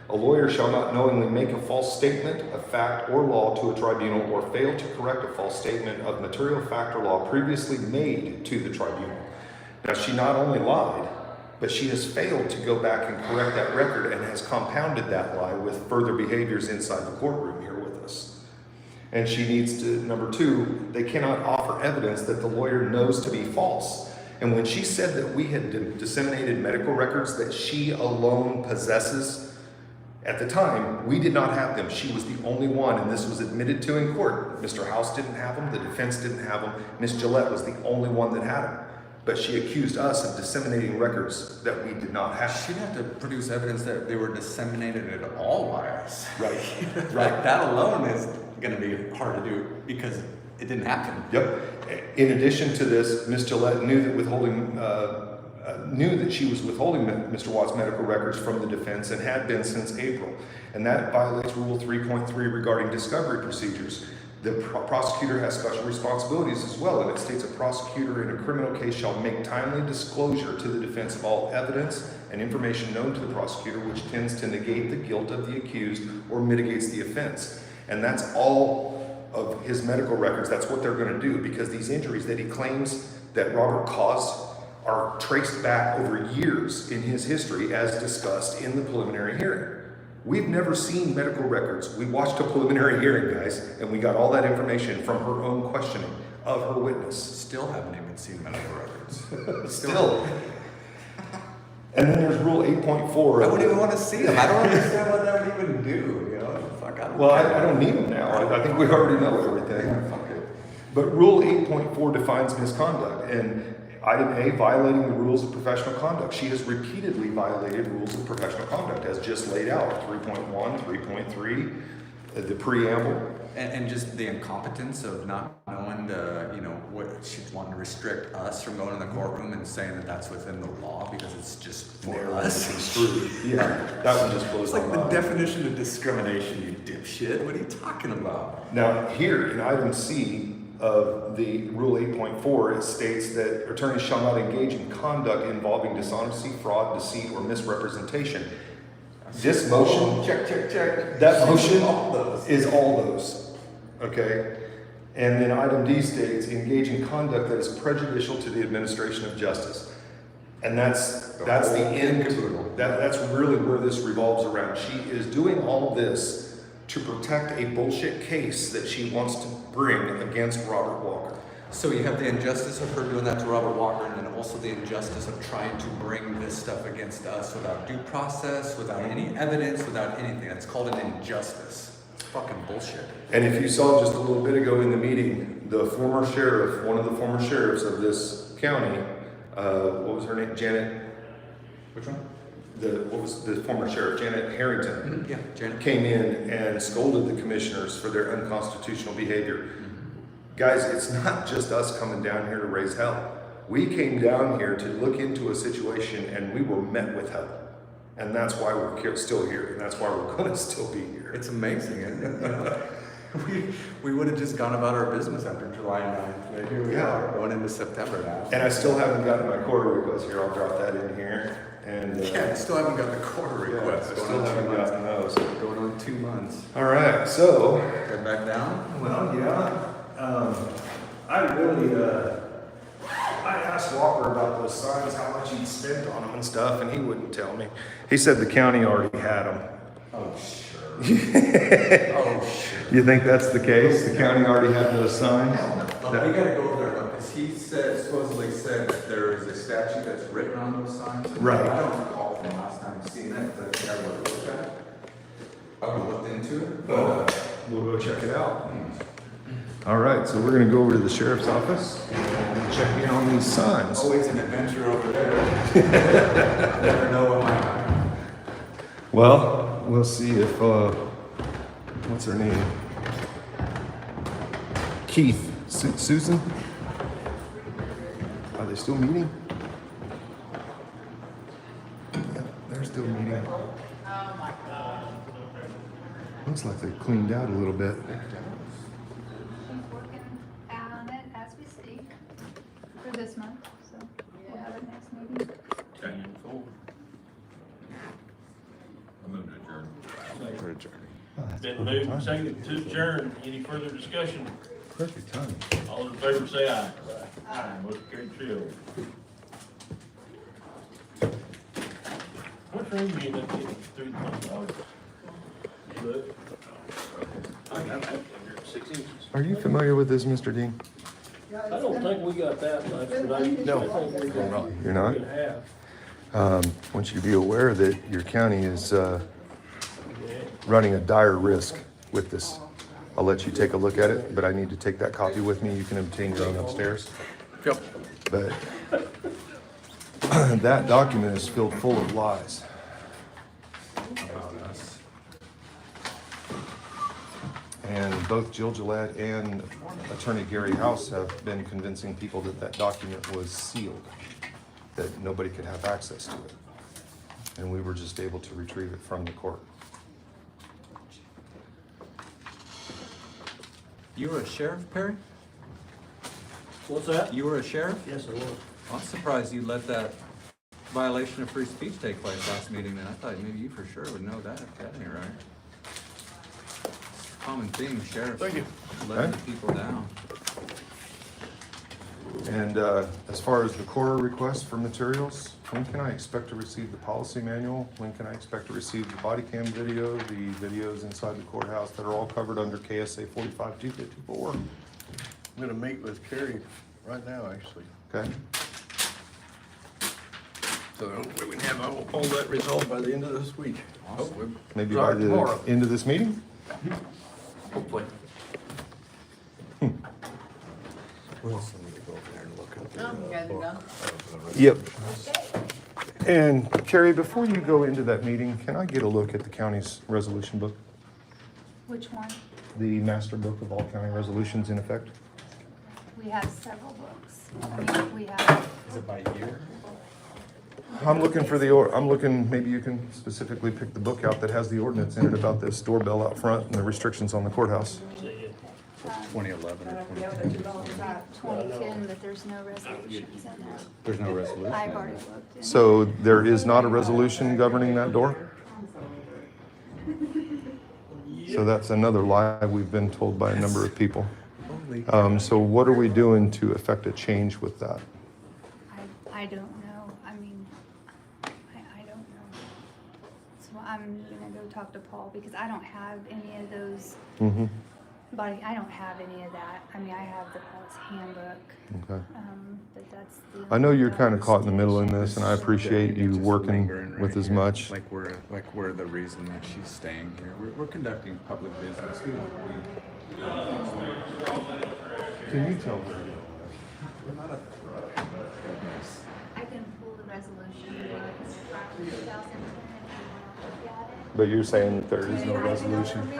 A lawyer shall not knowingly make a false statement of fact or law to a tribunal or fail to correct a false statement of material fact or law previously made to the tribunal. Now, she not only lied, but she has failed to go back and correct that record and has compounded that lie with further behaviors inside the courtroom here with us. And she needs to, number two, they cannot offer evidence that the lawyer knows to be false. And when she said that we had disseminated medical records that she alone possesses, at the time, we did not have them. She was the only one, and this was admitted to in court. Mr. House didn't have them, the defense didn't have them. Ms. Gillette was the only one that had them. But she accused us of disseminating records that we did not have. She'd have to produce evidence that they were disseminated at all by us. Right. Like, that alone is gonna be hard to do because it didn't happen. Yep. In addition to this, Ms. Gillette knew that she was withholding Mr. Watt's medical records from the defense and had been since April. And that violates Rule 3.3 regarding discovery procedures. The prosecutor has special responsibilities as well, and it states a prosecutor in a criminal case shall make timely disclosure to the defense of all evidence and information known to the prosecutor which tends to negate the guilt of the accused or mitigates the offense. And that's all of his medical records. That's what they're going to do, because these injuries that he claims that Robert caused are traced back over years in his history as discussed in the preliminary hearing. We've never seen medical records. We watched a preliminary hearing, guys, and we got all that information from her own questioning of her witness. Still haven't even seen medical records. Still. And then there's Rule 8.4. I wouldn't even want to see them. I don't understand what that would even do, you know? Fuck, I don't Well, care. I don't need them now. I think we already know everything. Fuck it. But Rule 8.4 defines misconduct, and item A, violating the rules of professional conduct. She has repeatedly violated rules of professional conduct as just laid out, 3.1, 3.3, the preamble. And just the incompetence of not knowing what she's wanting to restrict us from going in the courtroom and saying that that's within the law because it's just for us. Construed. Yeah, that one just blows It's like my the mind. definition of discrimination, you dipshit. What are you talking about? Now, here in item C of the Rule 8.4, it states that attorneys shall not engage in conduct involving dishonesty, fraud, deceit, or misrepresentation. This motion, check. that motion All those. is all those, okay? And then item D states, engage in conduct that is prejudicial to the administration of justice. And that's the end. That's really where this revolves around. She is doing all this to protect a bullshit case that she wants to bring against Robert Walker. So you have the injustice of her doing that to Robert Walker, and then also the injustice of trying to bring this stuff against us without due process, without any evidence, without anything. That's called an injustice. It's fucking bullshit. And if you saw just a little bit ago in the meeting, the former sheriff, one of the former sheriffs of this county, what was her name? Janet? Which one? What was the former sheriff? Janet Harrington. Yeah, Janet. Came in and scolded the commissioners for their unconstitutional behavior. Guys, it's not just us coming down here to raise hell. We came down here to look into a situation and we were met with hell. And that's why we're still here, and that's why we're going to still be here. It's amazing, isn't it? You know? we would have just gone about our business after July 9th. But here we are, going into September now. And I still haven't gotten my quarter request here. I'll drop that in here. And yeah, I still haven't got the quarter request. I still haven't gotten those. Going on 2 months. All right, so. Get back down? Well, yeah. I really, I asked Walker about those signs, how much he'd spent on them and stuff, and he wouldn't tell me. He said the county already had them. Oh, sure. Oh, sure. You think that's the case? The county already had those signs? We gotta go there, because he supposedly said that there is a statute that's written on those signs. Right. I don't recall from last time seeing it, but I think I would have looked at it. I would have looked into it, but we'll go check it out. All right, so we're gonna go over to the sheriff's office and check in on these signs. Always an adventure over there. Never know what might happen. Well, we'll see if, what's her name? Keith, Susan? Are they still meeting? Yeah, they're still meeting. Oh my God. Looks like they cleaned out a little bit. She's working on it as we speak for this month, so we'll have it next meeting. I move to adjourn. adjourning. Been moved and seconded to adjourn. Any further discussion? Perfect timing. All those in favor say aye. Aye. Motion carried 3-0. What room do you end up getting $3,000? Look. I got that under 6 inches. Are you familiar with this, Mr. Dean? I don't think we got that much, but I think we got You're not? 3.5. I want you to be aware that your county is running a dire risk with this. I'll let you take a look at it, but I need to take that copy with me. You can obtain your own upstairs. Yep. But that document is filled full of lies. About us. And both Jill Gillette and Attorney Gary House have been convincing people that that document was sealed, that nobody could have access to it. And we were just able to retrieve it from the court. You were a sheriff, Perry? What's that? You were a sheriff? Yes, it was. I'm surprised you let that violation of free speech take place last meeting, then. I thought maybe you for sure would know that. That ain't right. It's a common theme, sheriff. Thank you. Letting the people down. And as far as the Cora request for materials, when can I expect to receive the policy manual? When can I expect to receive the body cam video, the videos inside the courthouse that are all covered under KSA 45254? I'm gonna meet with Kerry right now, actually. Okay? So hopefully we can have all that resolved by the end of this week. Hopefully. Maybe by the Tomorrow. end of this meeting? Hopefully. We'll send you to go over there and look at Oh, you guys are done? Yep. And Carrie, before you go into that meeting, can I get a look at the county's resolution book? Which one? The master book of all county resolutions in effect? We have several books. I mean, we have, Is it by year? I'm looking for I'm looking, maybe you can specifically pick the book out that has the ordinance in it about this doorbell out front and the restrictions on the courthouse. 2011 or 2010? 2010, but there's no resolutions in there. There's no resolution. I've already looked in. So there is not a resolution governing that door? So that's another lie we've been told by a number of people. So what are we doing to effect a change with that? I don't know. I mean, I don't know. So I'm gonna go talk to Paul because I don't have any of those Mm-hmm. I don't have any of that. I mean, I have the police handbook, Okay. but that's the. I know you're kind of caught in the middle in this, and I appreciate you Just working lingering right with as here. much. Like we're the reason that she's staying here. We're conducting public business. Can you tell her? We're not a goodness. I can pull the resolution from 2010 if you want to look at it. But you're saying that there is no resolution?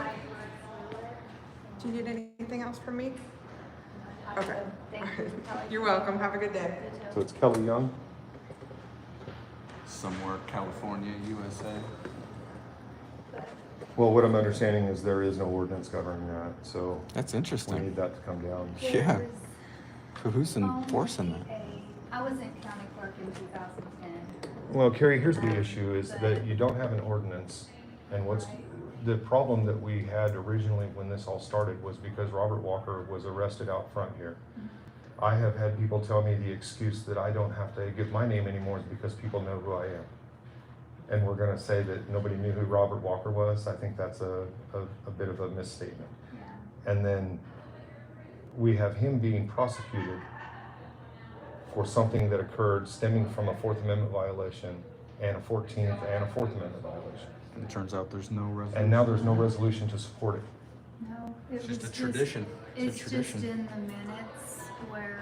Do you need anything else from me? Okay. Thank you. You're welcome. Have a good day. So it's Kelly Young? Somewhere California, USA. Well, what I'm understanding is there is no ordinance governing that, so That's we interesting. need that to come down. Yeah. So who's enforcing that? I was in county clerk in 2010. Well, Carrie, here's the issue, is that you don't have an ordinance, and the problem that we had originally when this all started was because Robert Walker was arrested out front here. I have had people tell me the excuse that I don't have to give my name anymore is because people know who I am. And we're gonna say that nobody knew who Robert Walker was. I think that's a bit of a misstatement. Yeah. And then we have him being prosecuted for something that occurred stemming from a Fourth Amendment violation and a 14th and a Fourth Amendment violation. It turns out there's no resolution. And now there's no resolution to support it. No, It's it was just a tradition. It's It's a just tradition. in the minutes where,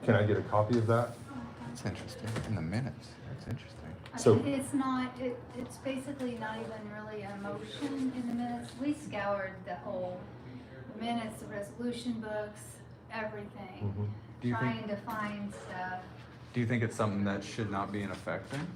Can I get a copy of that? That's interesting. In the minutes. That's interesting. So- it's not, it's basically not even really a motion in the minutes. We scoured the whole minutes, the resolution books, everything, Do you trying think- to find stuff. Do you think it's something that should not be in effect then?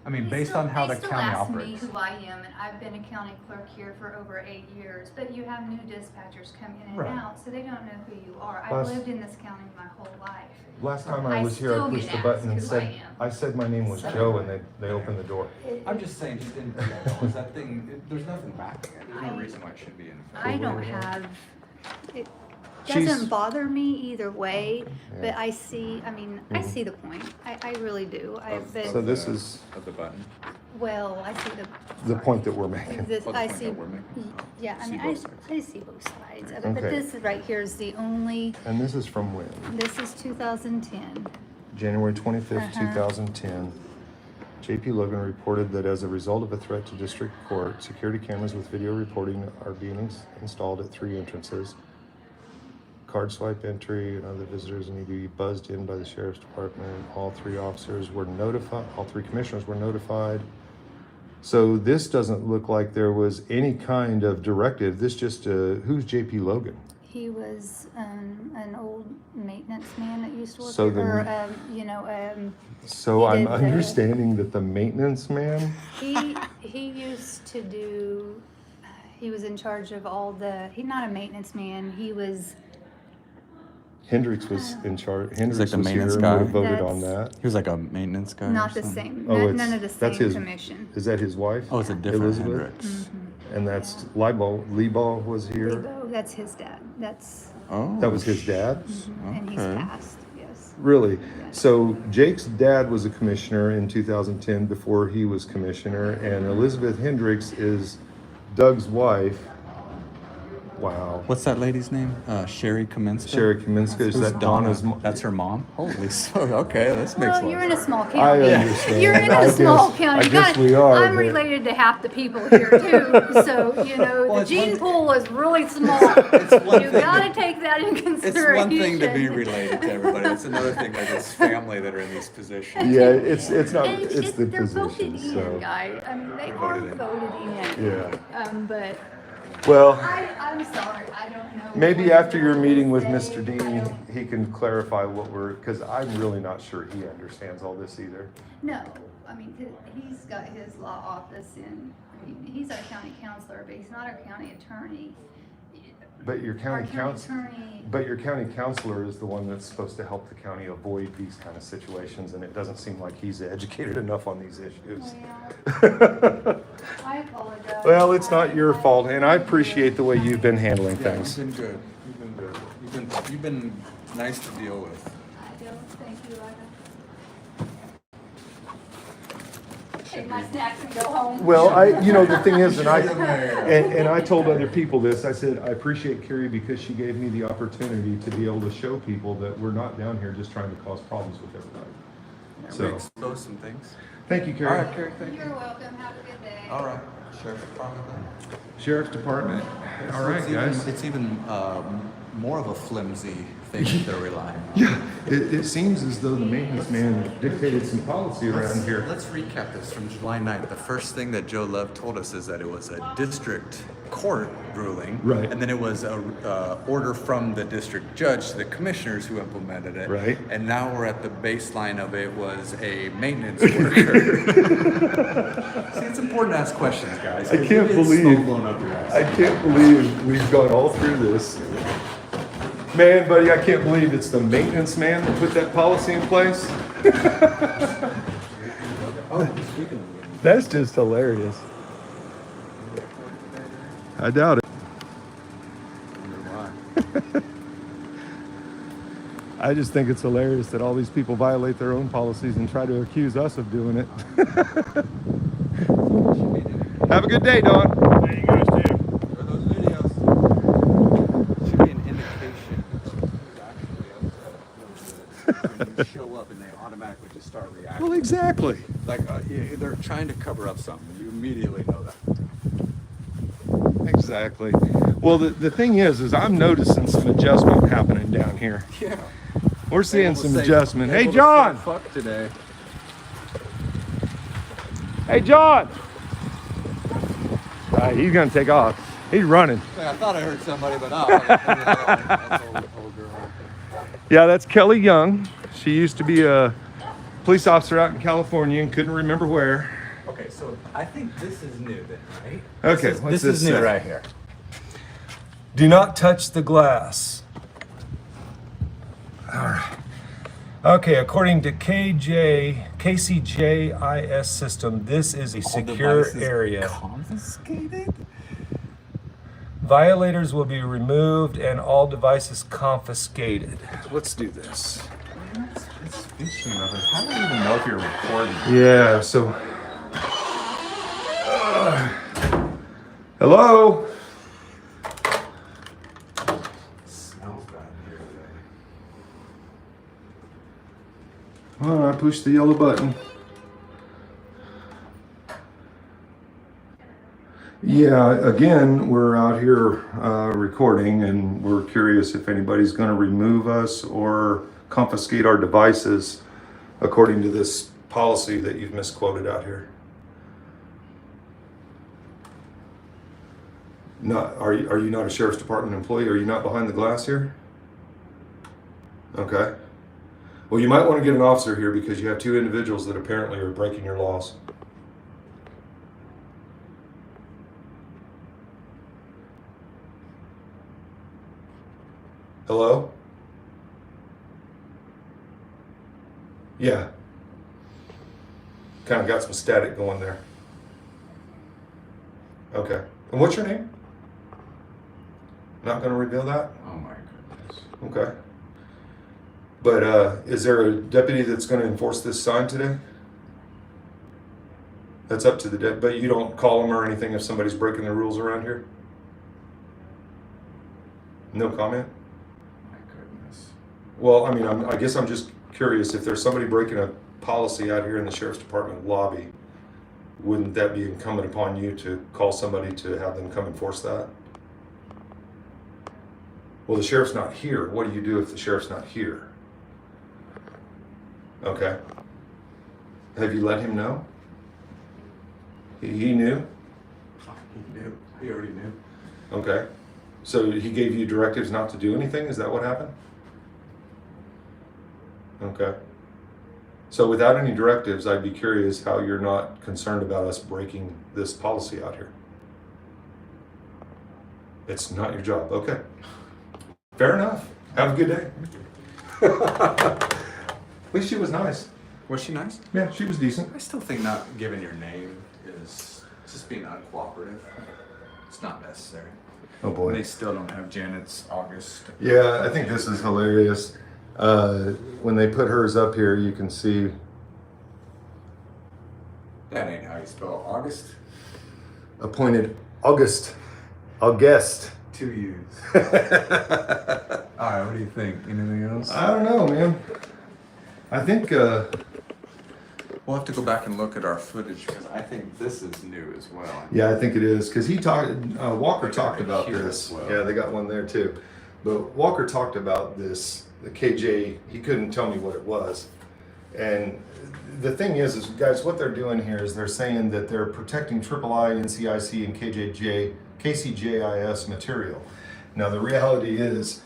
I mean, They based still- on how the they still county ask operates. me who I am, and I've been a county clerk here for over 8 years, but you have new dispatchers come in and Right. out, so they don't know who you are. I've Last- lived in this county my whole life. Last time I I was here, I still pushed get the button and asked who I said, am. I said my name was So- Joe, and they opened the door. I'm just saying, just in general, is that thing, there's nothing backing it. There's no reason why it should be in. I don't have, it She's- doesn't bother me either way, but Yeah. I see, I mean, I see the point. I really do. So this is Of the button. Well, I see the point that we're making. this, Oh, the I point see, that we're making. yeah, I See mean, both sides. I see both sides of it, but Okay. this right here is the only, And this is from when? this is 2010. January 25th, Uh-huh. 2010. JP Logan reported that as a result of a threat to district court, security cameras with video reporting are being installed at 3 entrances. Card swipe entry and other visitors need to be buzzed in by the sheriff's department. All 3 officers were notified, all 3 commissioners were notified. So this doesn't look like there was any kind of directive. This just, who's JP Logan? He was an old maintenance man that used to work So here, the- or, you know, So He I'm did the- understanding that the maintenance man, he used to do, he was in charge of all the, he's not a maintenance man, he was, Hendricks was in charge. Hendricks like the was here maintenance and guy? would have voted on That's- that. He was like a maintenance guy. not the same, Oh, it's- none of the that's same his- commission. Is that his wife? Oh, it's a different Elizabeth? Hendricks. And that's Leibaugh was here. Lebo, that's his dad, that's, Oh. That was his dad? and he's Okay. passed, yes. Really? So Jake's dad was a commissioner in 2010 before he was commissioner, and Elizabeth Hendricks is Doug's wife. Wow. What's that lady's name? Sherry Kaminska? Sherry Kaminska, is Who's that Donna's mom? That's her mom? Holy smokes. Okay, this makes Well, sense. you're in a small I county. understand. You're in I a small guess- county. I You guess gotta- we are, I'm but- related to half the people here too, so, you know, Well, the it's gene one- pool is really small. one You thing gotta to- take that in It's consideration. one thing to be related to everybody. It's another thing that it's family that are in these positions. Yeah, it's not, And it's the they're voted position, in, so. guys. I mean, they are voted in. voted in. Yeah. But Well, I'm sorry, I don't know. maybe what after your to meeting with say. Mr. Dean, he can clarify what we're, because I'm really not sure he understands all this either. No, I mean, he's got his law office in, I mean, he's our county counselor, but he's not our county attorney. But your Our county county council, attorney, but your county counselor is the one that's supposed to help the county avoid these kind of situations, and it doesn't seem like he's educated enough on these issues. I apologize. Well, it's not your fault, and I appreciate the way you've been handling Yeah, things. you've been good. You've been good. You've been nice to deal with. I don't, thank you, take my snacks and go home. Well, the thing is, and I told other people this, I said, I appreciate Carrie because she gave me the opportunity to be able to show people that we're not down here just trying to cause problems with everybody. Yeah, So- we exposed some things. Thank you, All Carrie. right, Carrie, thank you. You're welcome, have a good day. All right, Sheriff's Department then? Sheriff's Department. All right, guys. It's even more of a flimsy thing that they're relying on. Yeah, it seems as though the maintenance man dictated some policy around here. Let's recap this from July 9th. The first thing that Joe Love told us is that it was a district court ruling. Right. And then it was a order from the district judge to the commissioners who implemented it. Right. And now we're at the baseline of it was a maintenance worker. See, it's important to ask questions, guys. I can't It's believe, smoke blown up your ass. I can't believe we've gone all through this. Man, buddy, I can't believe it's the maintenance man that put that policy in place. That's just hilarious. I doubt it. I just think it's hilarious that all these people violate their own policies and try to accuse us of doing it. Have a good day, Don. There you guys too. Are those videos? Should be an indication that who's actually upset. When you show up and they automatically just start reacting. Well, exactly. Like they're trying to cover up something. You immediately know that. Exactly. Well, the thing is I'm noticing some adjustment happening down here. Yeah. We're seeing Able to some say- adjustment. Hey, able to John. say fuck today. Hey, John. He's gonna take off. He's running. I thought I heard somebody, but that's old girl. Yeah, that's Kelly Young. She used to be a police officer out in California and couldn't remember where. Okay, so I think this is new then, right? Okay, This what's is this new say? right here. Do not touch the glass. All right. Okay, according to KCJIS system, this is a secure area. Confiscated? Violators will be removed and all devices confiscated. Let's do this. Speaking of it, how do you even know if you're recording? Yeah, so. Hello? Smells bad here today. Well, I pushed the yellow button. Yeah, again, we're out here recording, and we're curious if anybody's going to remove us or confiscate our devices according to this policy that you've misquoted out here. Are you not a sheriff's department employee? Are you not behind the glass here? Okay. Well, you might want to get an officer here because you have two individuals that apparently are breaking your laws. Hello? Yeah. Kind of got some static going there. Okay. And what's your name? Not going to reveal that? Oh my goodness. Okay. But is there a deputy that's going to enforce this sign today? That's up to the deputy. But you don't call them or anything if somebody's breaking the rules around here? No comment? My goodness. Well, I mean, I guess I'm just curious if there's somebody breaking a policy out here in the sheriff's department lobby, wouldn't that be incumbent upon you to call somebody to have them come enforce that? Well, the sheriff's not here. What do you do if the sheriff's not here? Okay. Have you let him know? He knew? He knew. He already knew. Okay. So he gave you directives not to do anything? Is that what happened? Okay. So without any directives, I'd be curious how you're not concerned about us breaking this policy out here. It's not your job. Okay. Fair enough. Have a good day. At least she was nice. Was she nice? Yeah, she was decent. I still think not giving your name is just being uncooperative. It's not necessary. Oh boy. They still don't have Janet's August. Yeah, I think this is hilarious. When they put hers up here, you can see. That ain't how you spell August. Appointed August. August. 2 U's. Alright, what do you think? Anything else? I don't know, man. I think We'll have to go back and look at our footage because I think this is new as well. yeah, I think it is because he talked. Walker talked about here this. as well. Yeah, they got one there too. But Walker talked about this. The KJ. He couldn't tell me what it was. And the thing is guys, what they're doing here is they're saying that they're protecting III, NCIC, and KCJIS material. Now the reality is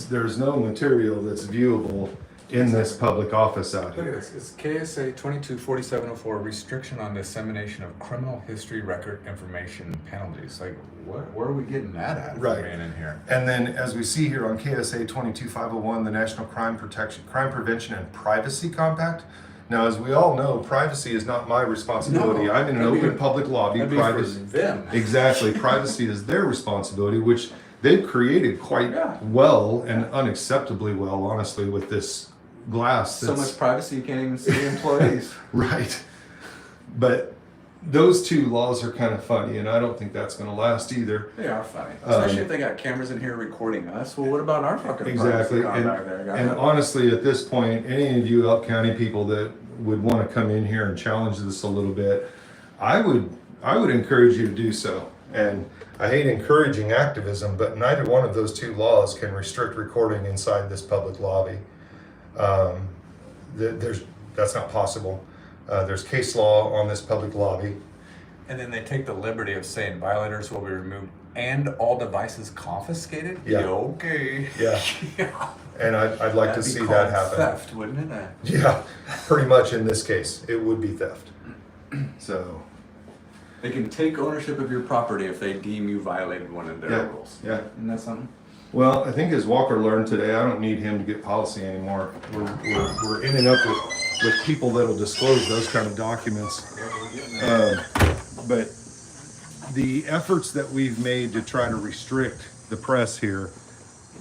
there's no material that's viewable in this public office out Look at here. this. It's KSA 224704, restriction on dissemination of criminal history record information penalties. Like, where are we getting that at? if Right. we're in here? And then as we see here on KSA 22501, the National Crime Prevention and Privacy Compact. Now, as we all know, privacy is not my responsibility. No, I'm in an that'd be- open public lobby. That'd be for Privacy, them. exactly. Privacy is their responsibility, which they've created quite well and unacceptably well, honestly, with this glass. So much privacy you can't even see employees. Right. But those two laws are kind of funny, and I don't think that's going to last either. They are funny. Especially if they got cameras in here recording us. Well, what about our fucking Exactly. privacy And, back there, guys? and honestly, at this point, any of you Elk County people that would want to come in here and challenge this a little bit, I would encourage you to do so. And I hate encouraging activism, but neither one of those two laws can restrict recording inside this public lobby. That's not possible. There's case law on this public lobby. And then they take the liberty of saying violators will be removed And all devices confiscated? Yeah. Okay. Yeah. Yeah. And I'd like to That'd be see called that happen. theft, wouldn't it? Yeah, pretty much in this case, it would be theft. So. They can take ownership of your property if they deem you violated one of their Yeah, rules. yeah. Isn't that something? Well, I think as Walker learned today, I don't need him to get policy anymore. We're ending up with people that'll disclose those kind of documents. But the efforts that we've made to try to restrict the press here,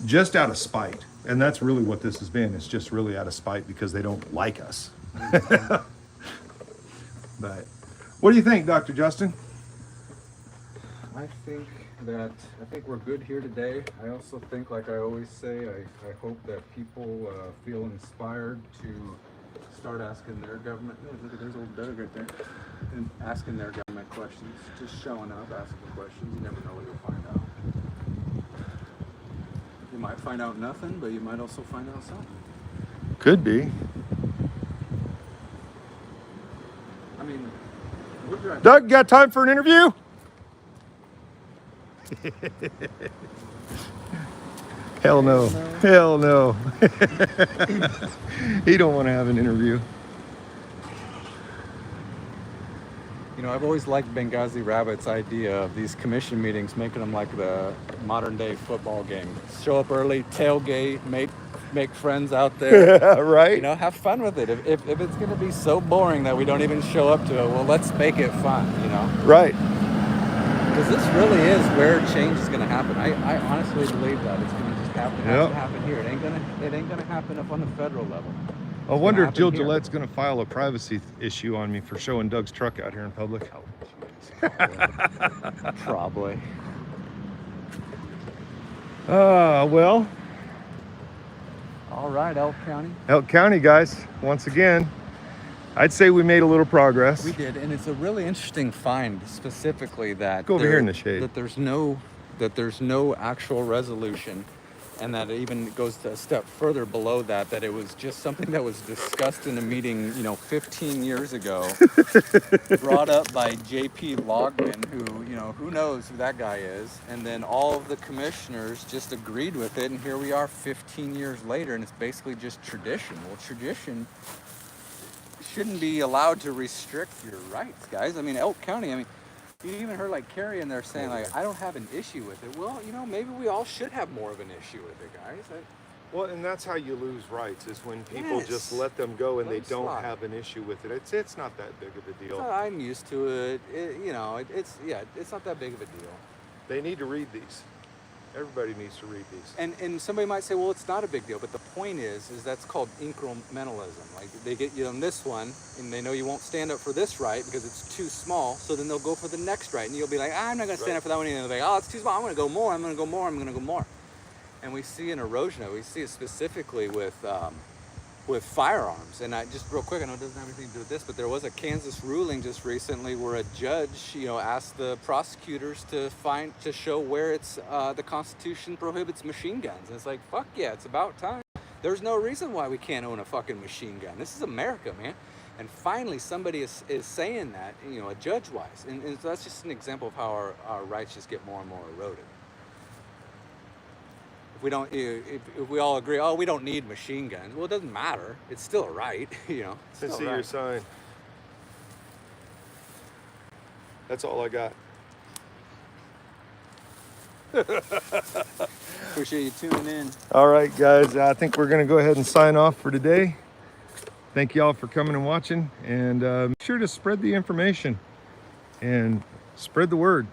just out of spite, and that's really what this has been. It's just really out of spite because they don't like us. But what do you think, Dr. Justin? I think we're good here today. I also think, like I always say, I hope that people feel inspired to start asking their government. Look, there's old Doug right there. And asking their government questions. Just showing up, asking questions. You never know what you'll find out. You might find out nothing, but you might also find out something. Could be. I mean, we're driving. Doug, got time for an interview? Hell no. Hell no. He don't want to have an interview. You know, I've always liked Benghazi Rabbit's idea of these commission meetings, making them like the modern day football game. Show up early, tailgate, make friends out there. Right? You know, have fun with it. If it's going to be so boring that we don't even show up to it, well, let's make it fun, you know? Right. Because this really is where change is going to happen. I honestly believe that. It's going to just happen. It has to happen here. It ain't gonna happen up on the federal level. I wonder if Jill Gillette's going to file a privacy issue on me for showing Doug's truck out here in public. Probably. Well. All right, Elk County. Elk County, guys, once again, I'd say we made a little progress. We did, and it's a really interesting find, specifically that Go over here in the shade. That there's no actual resolution, and that it even goes a step further below that it was just something that was discussed in a meeting, 15 years ago, brought up by J.P. Logman, who knows who that guy is, and then all of the commissioners just agreed with it, and here we are 15 years later, and it's basically just tradition. Well, tradition shouldn't be allowed to restrict your rights, guys. I mean, Elk County, you even heard like Carrie in there saying like, I don't have an issue with it. Well, maybe we all should have more of an issue with it, guys. Well, and that's how you lose rights, is when people just let them go and they don't have an issue with it. It's not that big of a deal. I'm used to it. It's not that big of a deal. They need to read these. Everybody needs to read these. And somebody might say, well, it's not a big deal, but the point is that's called incrementalism. Like, they get you on this one, and they know you won't stand up for this right because it's too small, so then they'll go for the next right, and you'll be like, I'm not going to stand up for that one, and they'll be like, oh, it's too small, I'm going to go more, I'm going to go more, I'm going to go more. And we see an erosion of it. We see it specifically with firearms. And just real quick, I know it doesn't have anything to do with this, but there was a Kansas ruling just recently where a judge, asked the prosecutors to show where the Constitution prohibits machine guns. And it's like, fuck yeah, it's about time. There's no reason why we can't own a fucking machine gun. This is America, man. And finally, somebody is saying that, a judge-wise. And so that's just an example of how our rights just get more and more eroded. If we all agree, oh, we don't need machine guns, well, it doesn't matter. It's still a right, Let's see your sign. That's all I got. Appreciate you tuning in. All right, guys. I think we're going to go ahead and sign off for today. Thank you all for coming and watching. And make sure to spread the information and spread the word.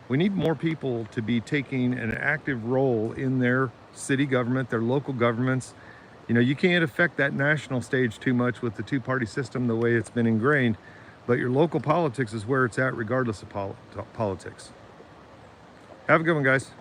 We need more people to be taking an active role in their city government, their local governments. You can't affect that national stage too much with the two-party system the way it's been ingrained, but your local politics is where it's at regardless of politics. Have a good one, guys.